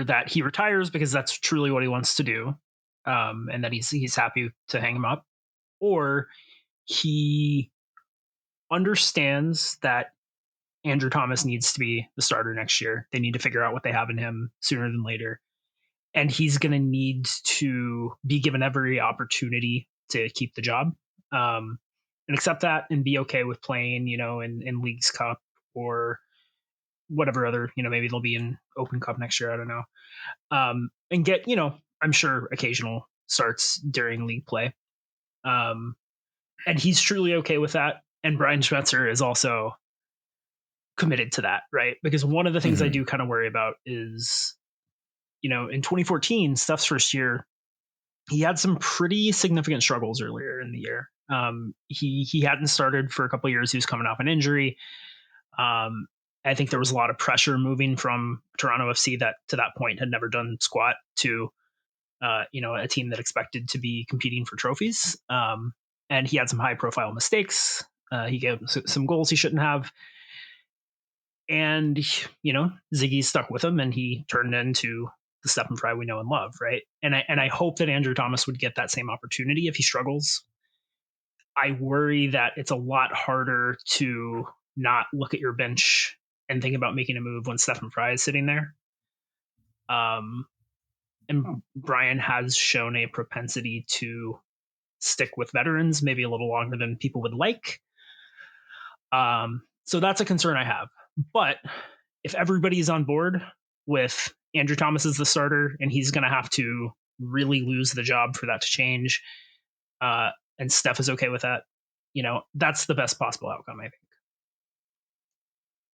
[SPEAKER 8] that he retires because that's truly what he wants to do, and that he's happy to hang him up, or he understands that Andrew Thomas needs to be the starter next year. They need to figure out what they have in him sooner than later, and he's going to need to be given every opportunity to keep the job, and accept that and be okay with playing, in League's Cup or whatever other, maybe they'll be in Open Cup next year. I don't know. And get, I'm sure occasional starts during league play. And he's truly okay with that. And Brian Schmetzer is also committed to that, right? Because one of the things I do kind of worry about is, in 2014, Steph's first year, he had some pretty significant struggles earlier in the year. He hadn't started for a couple of years. He was coming off an injury. I think there was a lot of pressure moving from Toronto FC that to that point had never done squat to, a team that expected to be competing for trophies. And he had some high profile mistakes. He gave some goals he shouldn't have. And, Ziggy stuck with him and he turned into the Stephen Fry we know and love. Right. And I hope that Andrew Thomas would get that same opportunity if he struggles. I worry that it's a lot harder to not look at your bench and think about making a move when Stephen Fry is sitting there. And Brian has shown a propensity to stick with veterans, maybe a little longer than people would like. So that's a concern I have. But if everybody's on board with Andrew Thomas as the starter and he's going to have to really lose the job for that to change, and Steph is okay with that, that's the best possible outcome, I think.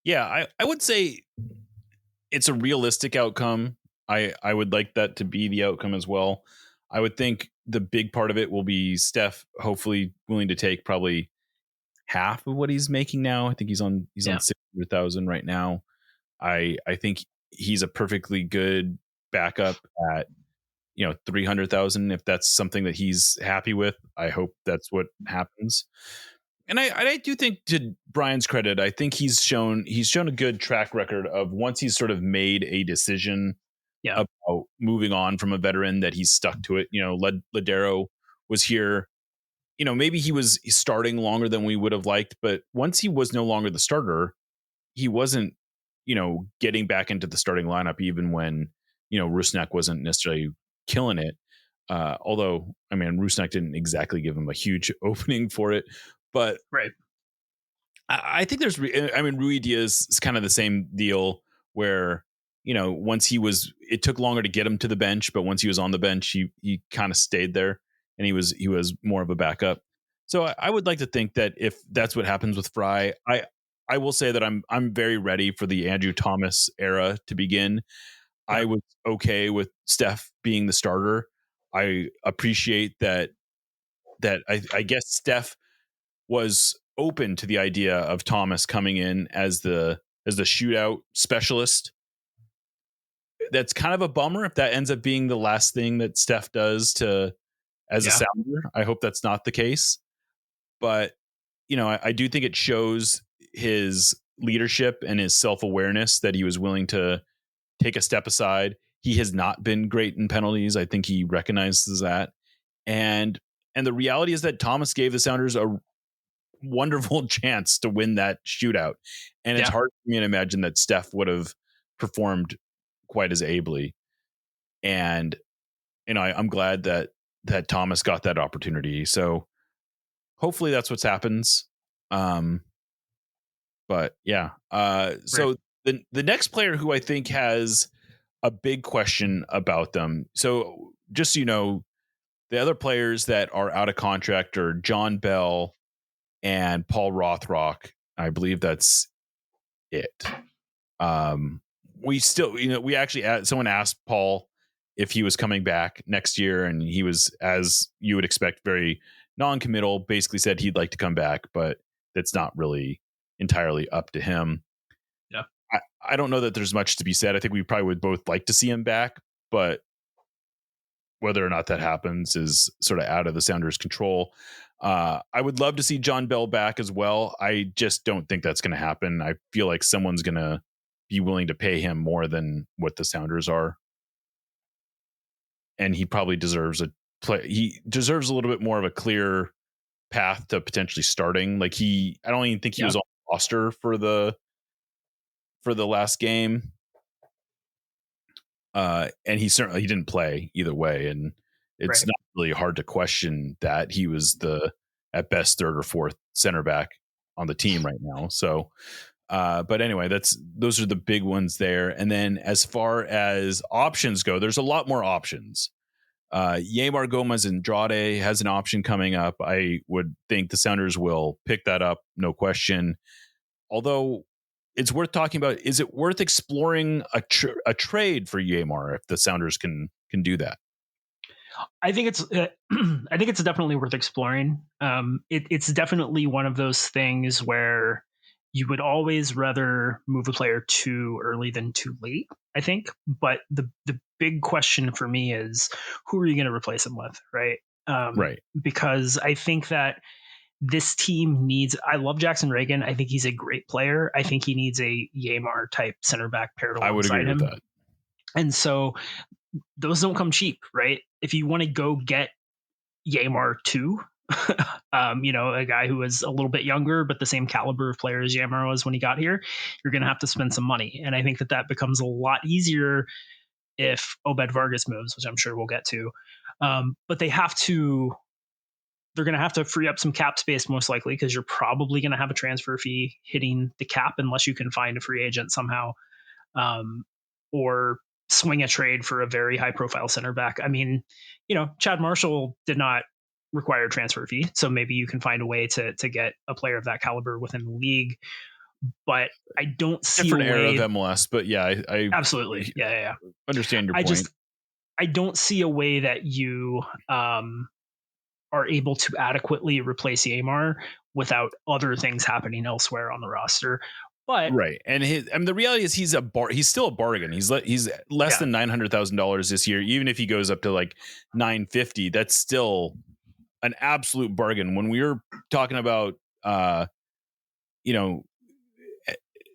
[SPEAKER 7] Yeah, I would say it's a realistic outcome. I would like that to be the outcome as well. I would think the big part of it will be Steph hopefully willing to take probably half of what he's making now. I think he's on 600,000 right now. I think he's a perfectly good backup at 300,000. If that's something that he's happy with, I hope that's what happens. And I do think, to Brian's credit, I think he's shown a good track record of, once he's sort of made a decision about moving on from a veteran, that he's stuck to it. Ladero was here. Maybe he was starting longer than we would have liked, but once he was no longer the starter, he wasn't, getting back into the starting lineup, even when, Rusnak wasn't necessarily killing it. Although, I mean, Rusnak didn't exactly give him a huge opening for it, but
[SPEAKER 8] right.
[SPEAKER 7] I think Rui Diaz is kind of the same deal, where, once it took longer to get him to the bench, but once he was on the bench, he kind of stayed there, and he was more of a backup. So I would like to think that if that's what happens with Fry, I will say that I'm very ready for the Andrew Thomas era to begin. Yeah. I was okay with Steph being the starter. I appreciate that I guess Steph was open to the idea of Thomas coming in as the shootout specialist. That's kind of a bummer if that ends up being the last thing that Steph does as a Sounder. I hope that's not the case. But, I do think it shows his leadership and his self-awareness that he was willing to take a step aside. He has not been great in penalties. I think he recognizes that. And the reality is that Thomas gave the Sounders a wonderful chance to win that shootout. And it's hard for me to imagine that Steph would have performed quite as ably. And, I'm glad that Thomas got that opportunity. So hopefully that's what happens. But yeah. So the next player who I think has a big question about them. So just so the other players that are out of contract are John Bell and Paul Rothrock. I believe that's it. We still, we actually someone asked Paul if he was coming back next year, and he was, as you would expect, very non-committal. Basically said he'd like to come back, but that's not really entirely up to him.
[SPEAKER 8] Yeah,
[SPEAKER 7] I don't know that there's much to be said. I think we probably would both like to see him back, but whether or not that happens is sort of out of the Sounders' control. I would love to see John Bell back as well. I just don't think that's going to happen. I feel like someone's going to be willing to pay him more than what the Sounders are. And he probably deserves he deserves a little bit more of a clear path to potentially starting. Like I don't even think he was on the roster for the last game. And he didn't play either way. And it's not really hard to question that he was at best third or fourth center back on the team right now. So, but anyway, those are the big ones there. And then as far as options go, there's a lot more options. Yamar Gomez Andrade has an option coming up. I would think the Sounders will pick that up, no question. Although it's worth talking about, is it worth exploring a trade for Yamar if the Sounders can do that?
[SPEAKER 8] I think it's definitely worth exploring. It's definitely one of those things where you would always rather move a player too early than too late, I think. But the big question for me is, who are you going to replace him with, right?
[SPEAKER 7] Right.
[SPEAKER 8] Because I think that this team I love Jackson Reagan. I think he's a great player. I think he needs a Yamar type center back paired alongside him.
[SPEAKER 7] I would agree with that.
[SPEAKER 8] And so those don't come cheap, right? If you want to go get Yamar too, a guy who is a little bit younger, but the same caliber of player as Yamar was when he got here, you're going to have to spend some money. And I think that becomes a lot easier if Obed Vargas moves, which I'm sure we'll get to. But they're going to have to free up some cap space, most likely, because you're probably going to have a transfer fee hitting the cap unless you can find a free agent somehow, or swing a trade for a very high profile center back. I mean, Chad Marshall did not require a transfer fee, so maybe you can find a way to get a player of that caliber within the league. But I don't see
[SPEAKER 7] different era of MLS. But yeah, I
[SPEAKER 8] absolutely, yeah,
[SPEAKER 7] understand your point.
[SPEAKER 8] I don't see a way that you are able to adequately replace Yamar without other things happening elsewhere on the roster. But
[SPEAKER 7] right, and the reality is he's still a bargain. He's less than $900,000 this year. Even if he goes up to like $950,000, that's still an absolute bargain. When we were talking about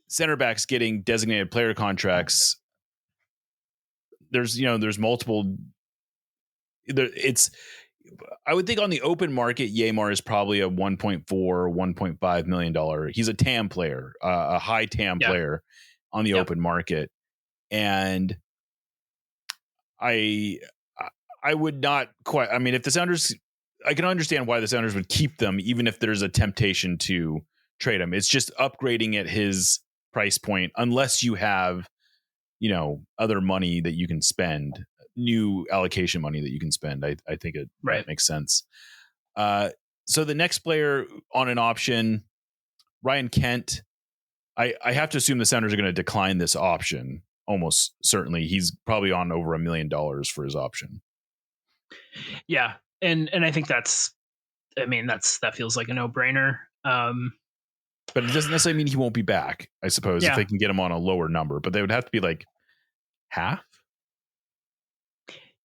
[SPEAKER 7] center backs getting designated player contracts, there's multiple. I would think on the open market, Yamar is probably a $1.4-1.5 million. He's a TAM player, a high TAM player on the open market, and I would not quite. I mean, if the Sounders, I can understand why the Sounders would keep them, even if there's a temptation to trade him. It's just upgrading at his price point, unless you have, other money that you can spend. New allocation money that you can spend. I think that makes sense. So the next player on an option, Ryan Kent, I have to assume the Sounders are going to decline this option. Almost certainly. He's probably on over $1 million for his option.
[SPEAKER 8] Yeah. And I think that feels like a no-brainer.
[SPEAKER 7] But it doesn't necessarily mean he won't be back, I suppose, if they can get him on a lower number, but they would have to be like half.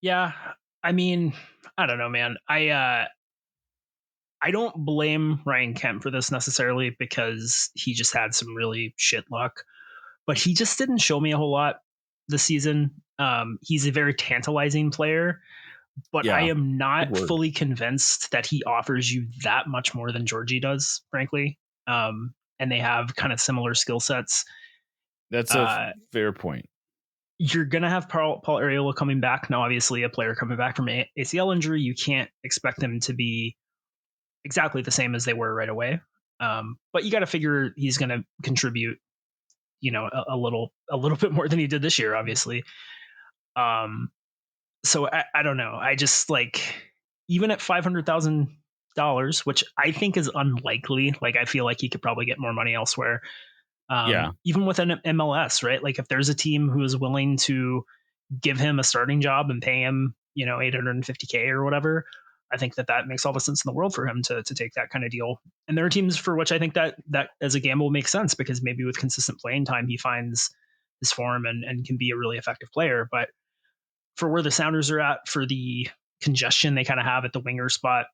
[SPEAKER 8] Yeah, I mean, I don't know, man. I don't blame Ryan Kemp for this necessarily, because he just had some really shit luck, but he just didn't show me a whole lot this season. He's a very tantalizing player, but I am not fully convinced that he offers you that much more than Georgie does, frankly. And they have kind of similar skill sets.
[SPEAKER 7] That's a fair point.
[SPEAKER 8] You're going to have Paul Arriola coming back. Now, obviously, a player coming back from ACL injury, you can't expect them to be exactly the same as they were right away. But you got to figure he's going to contribute, a little bit more than he did this year, obviously. So I don't know. I just even at $500,000, which I think is unlikely. I feel like he could probably get more money elsewhere. Even with an MLS, right? If there's a team who is willing to give him a starting job and pay him, $850K or whatever, I think that makes all the sense in the world for him to take that kind of deal. And there are teams for which I think that as a gamble makes sense, because maybe with consistent playing time, he finds his form and can be a really effective player. But for where the Sounders are at, for the congestion they kind of have at the winger spot,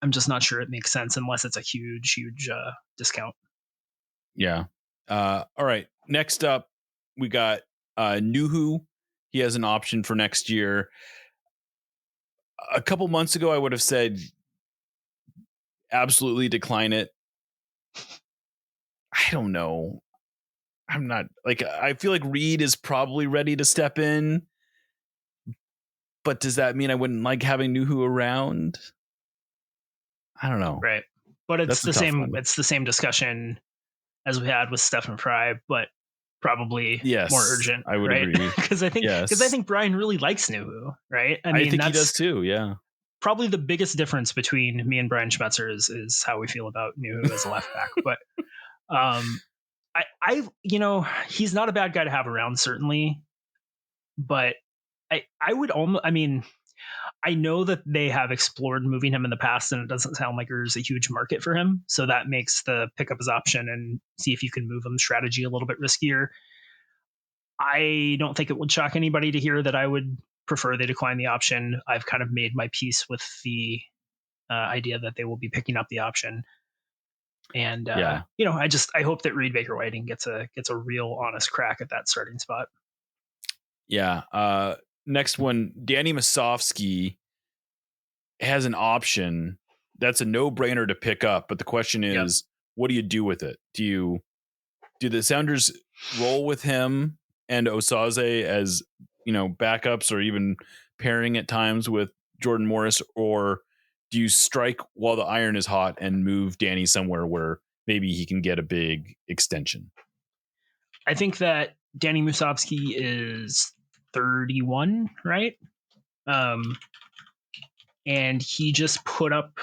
[SPEAKER 8] I'm just not sure it makes sense unless it's a huge discount.
[SPEAKER 7] Yeah. All right. Next up, we got Nuhu. He has an option for next year. A couple months ago, I would have said absolutely decline it. I don't know. I'm not I feel like Reed is probably ready to step in. But does that mean I wouldn't like having Nuhu around? I don't know.
[SPEAKER 8] Right. But it's the same. It's the same discussion as we had with Stefan Fry, but probably more urgent.
[SPEAKER 7] I would agree.
[SPEAKER 8] Because I think Brian really likes Nuhu, right?
[SPEAKER 7] I mean, think he does too. Yeah.
[SPEAKER 8] Probably the biggest difference between me and Brian Schmetzer is how we feel about Nuhu as a left back. But I he's not a bad guy to have around, certainly. But I would almost, I know that they have explored moving him in the past, and it doesn't sound like there's a huge market for him. So that makes the pick up his option and see if you can move him strategy a little bit riskier. I don't think it would shock anybody to hear that I would prefer they decline the option. I've kind of made my peace with the idea that they will be picking up the option. And, I hope that Reed Baker Whiting gets a real honest crack at that starting spot.
[SPEAKER 7] Yeah. Next one, Danny Musovski has an option. That's a no-brainer to pick up. But the question is, what do you do with it? Do the Sounders roll with him and Osaze as, backups, or even pairing at times with Jordan Morris? Or do you strike while the iron is hot and move Danny somewhere where maybe he can get a big extension?
[SPEAKER 8] I think that Danny Musovski is 31, right? And he just put up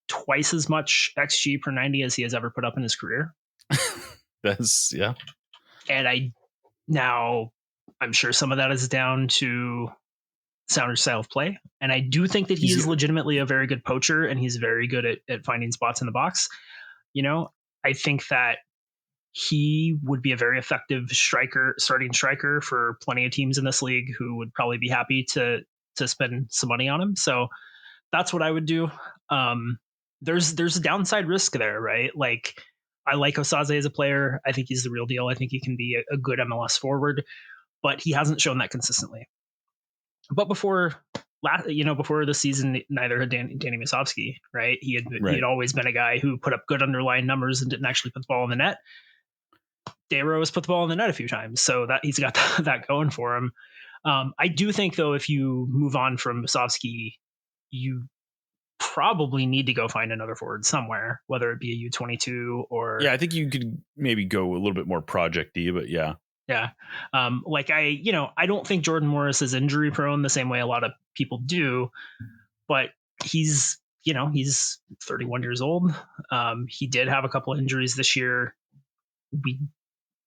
[SPEAKER 8] twice as much XG per 90 as he has ever put up in his career. And I'm sure some of that is down to Sounders style of play. And I do think that he is legitimately a very good poacher, and he's very good at finding spots in the box. I think that he would be a very effective starting striker for plenty of teams in this league who would probably be happy to spend some money on him. So that's what I would do. There's a downside risk there, right? Like, I like Osaze as a player. I think he's the real deal. I think he can be a good MLS forward, but he hasn't shown that consistently. But before the season, neither had Danny Musovski, right? He had always been a guy who put up good underlying numbers and didn't actually put the ball in the net. Dayro has put the ball in the net a few times, so that he's got that going for him. I do think, though, if you move on from Musovski, you probably need to go find another forward somewhere, whether it be a U22 or...
[SPEAKER 7] Yeah, I think you could maybe go a little bit more project-y, but yeah.
[SPEAKER 8] Yeah. I don't think Jordan Morris is injury prone the same way a lot of people do, but he's 31 years old. He did have a couple of injuries this year. We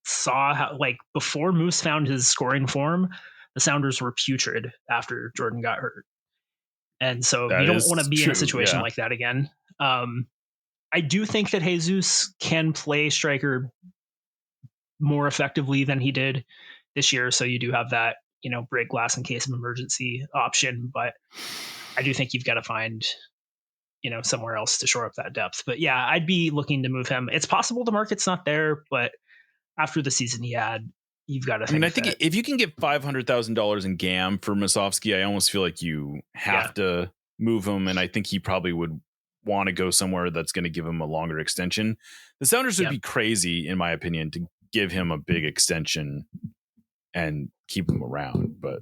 [SPEAKER 8] saw how, like, before Moose found his scoring form, the Sounders were putrid after Jordan got hurt. And so you don't want to be in a situation like that again. I do think that Jesus can play striker more effectively than he did this year. So you do have that, break glass in case of emergency option. But I do think you've got to find, somewhere else to shore up that depth. But yeah, I'd be looking to move him. It's possible the market's not there, but after the season he had, you've got to
[SPEAKER 7] I think if you can get $500,000 in GAM for Musovski, I almost feel like you have to move him. And I think he probably would want to go somewhere that's going to give him a longer extension. The Sounders would be crazy, in my opinion, to give him a big extension and keep him around. But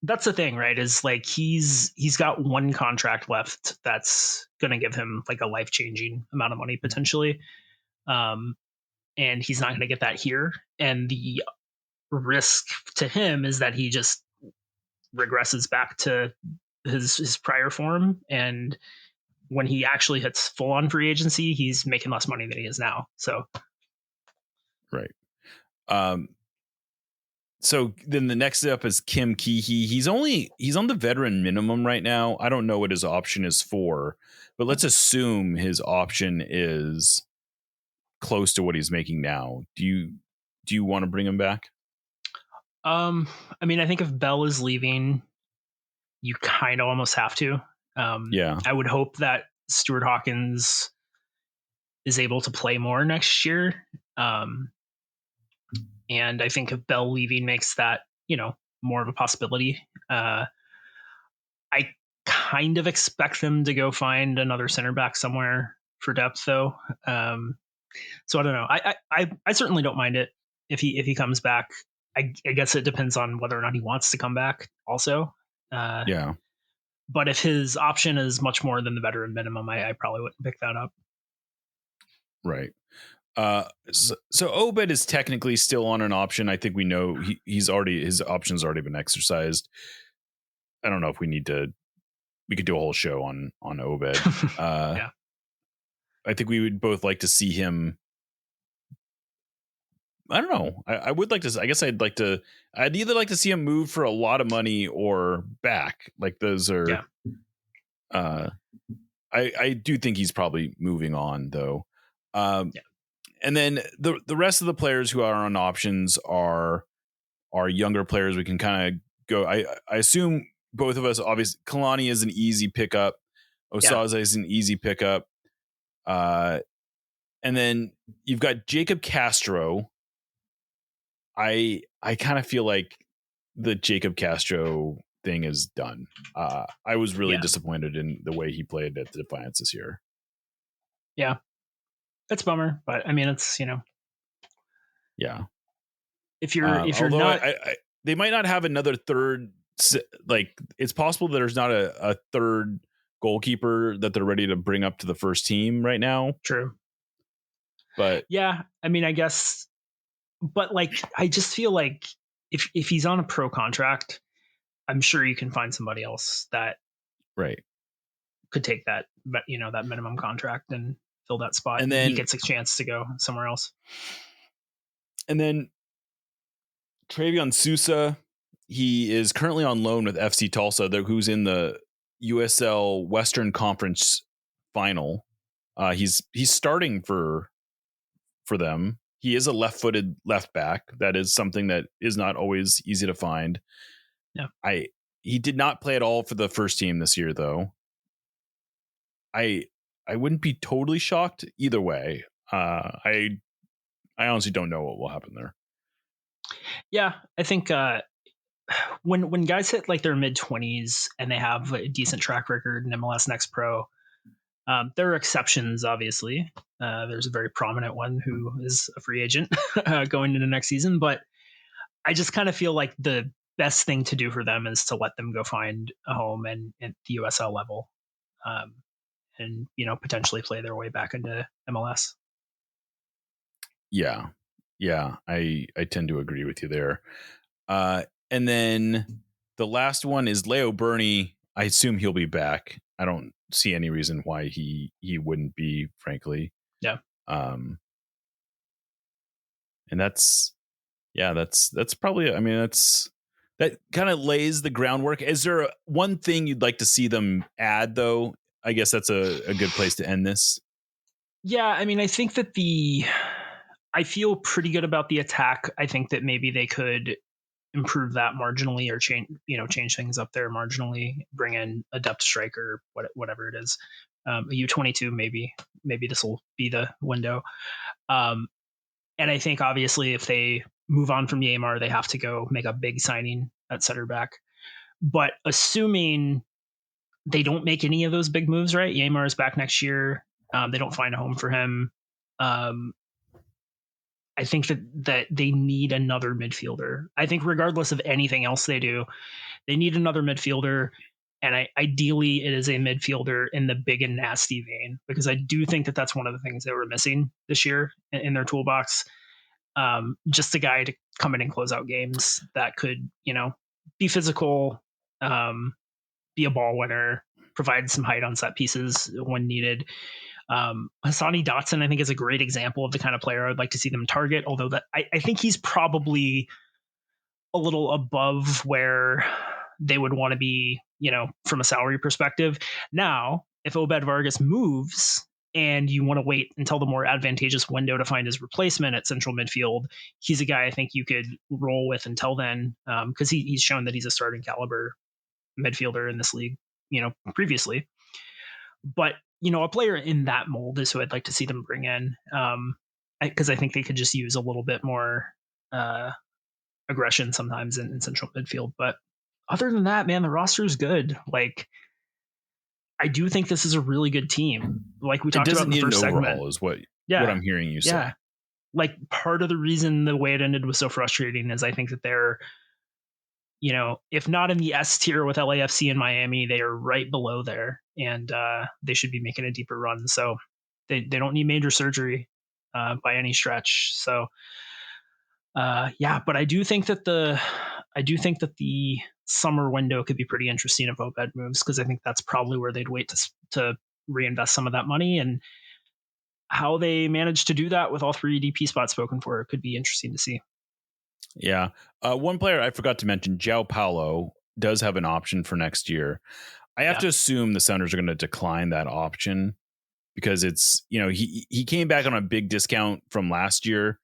[SPEAKER 8] that's the thing, right? Is like he's got one contract left that's going to give him like a life-changing amount of money potentially. And he's not going to get that here. And the risk to him is that he just regresses back to his prior form. And when he actually hits full on free agency, he's making less money than he is now. So.
[SPEAKER 7] Right. So then the next up is Kim Keehee. He's on the veteran minimum right now. I don't know what his option is for, but let's assume his option is close to what he's making now. Do you want to bring him back?
[SPEAKER 8] I think if Bell is leaving, you kind of almost have to. I would hope that Stuart Hawkins is able to play more next year. And I think if Bell leaving makes that, more of a possibility. I kind of expect them to go find another center back somewhere for depth, though. So I don't know. I certainly don't mind it if he comes back. I guess it depends on whether or not he wants to come back also. But if his option is much more than the veteran minimum, I probably wouldn't pick that up.
[SPEAKER 7] Right. So Obed is technically still on an option. I think we know his option's already been exercised. I don't know if we could do a whole show on Obed. I think we would both like to see him. I don't know. I would like to. I guess I'd either like to see him move for a lot of money or back. Like those are. I do think he's probably moving on though. And then the rest of the players who are on options are younger players. We can kind of go. I assume both of us. Obviously, Kalani is an easy pickup. Osaze is an easy pickup. And then you've got Jacob Castro. I kind of feel like the Jacob Castro thing is done. I was really disappointed in the way he played at the Defiance this year.
[SPEAKER 8] Yeah. That's a bummer, but it's,
[SPEAKER 7] yeah.
[SPEAKER 8] If you're not,
[SPEAKER 7] they might not have another third. Like it's possible that there's not a third goalkeeper that they're ready to bring up to the first team right now.
[SPEAKER 8] True.
[SPEAKER 7] But
[SPEAKER 8] yeah, I guess, but like, I just feel like if he's on a pro contract, I'm sure you can find somebody else that could take that, but that minimum contract and fill that spot, and then he gets a chance to go somewhere else.
[SPEAKER 7] And then Travion Sousa, he is currently on loan with FC Tulsa, who's in the USL Western Conference final. He's starting for for them. He is a left-footed left back. That is something that is not always easy to find.
[SPEAKER 8] Yeah.
[SPEAKER 7] He did not play at all for the first team this year, though. I wouldn't be totally shocked either way. I honestly don't know what will happen there.
[SPEAKER 8] Yeah, I think when guys hit like their mid-20s and they have a decent track record in MLS Next Pro, there are exceptions, obviously. There's a very prominent one who is a free agent going into next season, but I just kind of feel like the best thing to do for them is to let them go find a home and at the USL level, and potentially play their way back into MLS.
[SPEAKER 7] Yeah, I tend to agree with you there. And then the last one is Leo Burney. I assume he'll be back. I don't see any reason why he wouldn't be, frankly.
[SPEAKER 8] Yeah.
[SPEAKER 7] And that's probably, I mean, that kind of lays the groundwork. Is there one thing you'd like to see them add, though? I guess that's a good place to end this.
[SPEAKER 8] Yeah, I mean, I think that I feel pretty good about the attack. I think that maybe they could improve that marginally or change things up there marginally, bring in a depth striker, whatever it is. A U22, maybe this will be the window. And I think obviously if they move on from Yamar, they have to go make a big signing at center back. But assuming they don't make any of those big moves, right? Yamar is back next year. They don't find a home for him. I think that they need another midfielder. I think regardless of anything else they do, they need another midfielder. And ideally it is a midfielder in the big and nasty vein, because I do think that that's one of the things they were missing this year in their toolbox. Just a guy to come in and close out games that could, be physical, be a ball winner, provide some height on set pieces when needed. Hassani Dotson, I think, is a great example of the kind of player I would like to see them target, although that I think he's probably a little above where they would want to be, from a salary perspective. Now, if Obed Vargas moves and you want to wait until the more advantageous window to find his replacement at central midfield, he's a guy I think you could roll with until then, because he's shown that he's a starting caliber midfielder in this league, previously. But a player in that mold is who I'd like to see them bring in, because I think they could just use a little bit more aggression sometimes in central midfield. But other than that, man, the roster is good. Like, I do think this is a really good team. Like we talked about in the first segment,
[SPEAKER 7] is what I'm hearing you say.
[SPEAKER 8] Yeah, like part of the reason the way it ended was so frustrating is I think that they're, if not in the S tier with LAFC and Miami, they are right below there, and they should be making a deeper run. So they don't need major surgery by any stretch. So but I do think that the summer window could be pretty interesting if Obed moves, because I think that's probably where they'd wait to reinvest some of that money, and how they manage to do that with all 3 DP spots spoken for could be interesting to see.
[SPEAKER 7] Yeah. One player I forgot to mention, João Paulo, does have an option for next year. I have to assume the Sounders are going to decline that option because it's, he came back on a big discount from last year.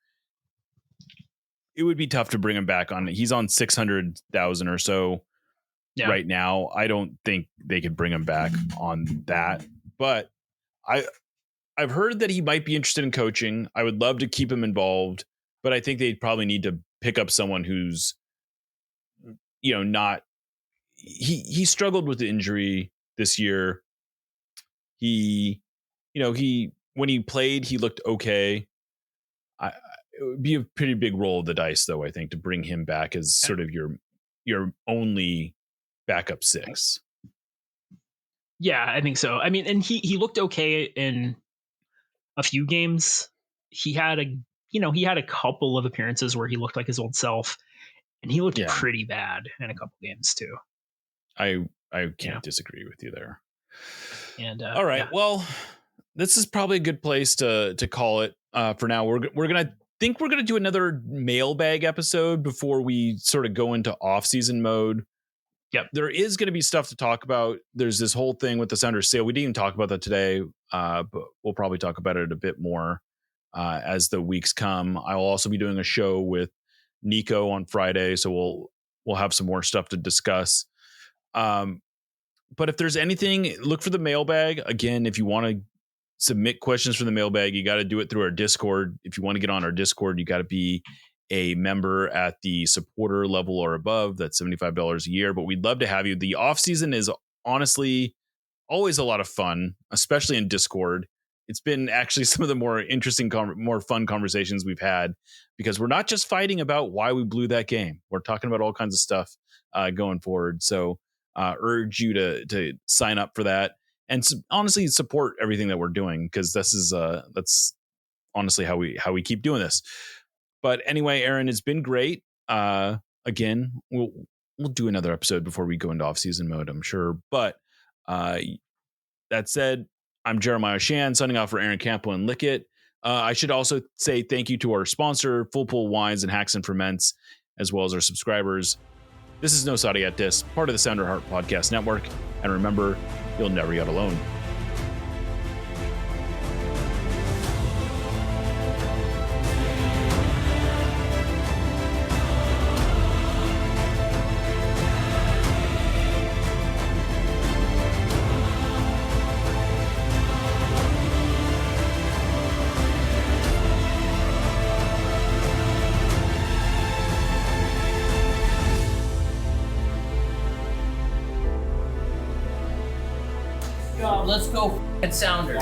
[SPEAKER 7] It would be tough to bring him back on. He's on 600,000 or so right now. I don't think they could bring him back on that, but I've heard that he might be interested in coaching. I would love to keep him involved, but I think they'd probably need to pick up someone who's, not. He struggled with the injury this year. When he played, he looked okay. It would be a pretty big roll of the dice, though, I think, to bring him back as sort of your only backup 6.
[SPEAKER 8] Yeah, I think so. I mean, and he looked okay in a few games. He had a couple of appearances where he looked like his old self, and he looked pretty bad in a couple games too.
[SPEAKER 7] I can't disagree with you there.
[SPEAKER 8] And
[SPEAKER 7] all right, well, this is probably a good place to call it for now. We're gonna do another mailbag episode before we sort of go into off-season mode.
[SPEAKER 8] Yep.
[SPEAKER 7] There is going to be stuff to talk about. There's this whole thing with the Sounders sale. We didn't even talk about that today, but we'll probably talk about it a bit more as the weeks come. I will also be doing a show with Nico on Friday, so we'll have some more stuff to discuss. But if there's anything, look for the mailbag. Again, if you want to submit questions for the mailbag, you got to do it through our Discord. If you want to get on our Discord, you got to be a member at the supporter level or above. That's $75 a year, but we'd love to have you. The off season is honestly always a lot of fun, especially in Discord. It's been actually some of the more interesting, more fun conversations we've had, because we're not just fighting about why we blew that game. We're talking about all kinds of stuff going forward. So urge you to sign up for that and honestly support everything that we're doing, because this is that's honestly how we keep doing this. But anyway, Aaron, it's been great. Again, we'll do another episode before we go into off-season mode, I'm sure. But that said, I'm Jeremiah Shan, signing off for Aaron Campo and Lickett. I should also say thank you to our sponsor, Full Pool Wines and Hacks and Ferments, as well as our subscribers. This is No Saudi at This, part of the Sounder Heart Podcast Network. And remember, you'll never get alone.
[SPEAKER 6] Let's go, Sounders.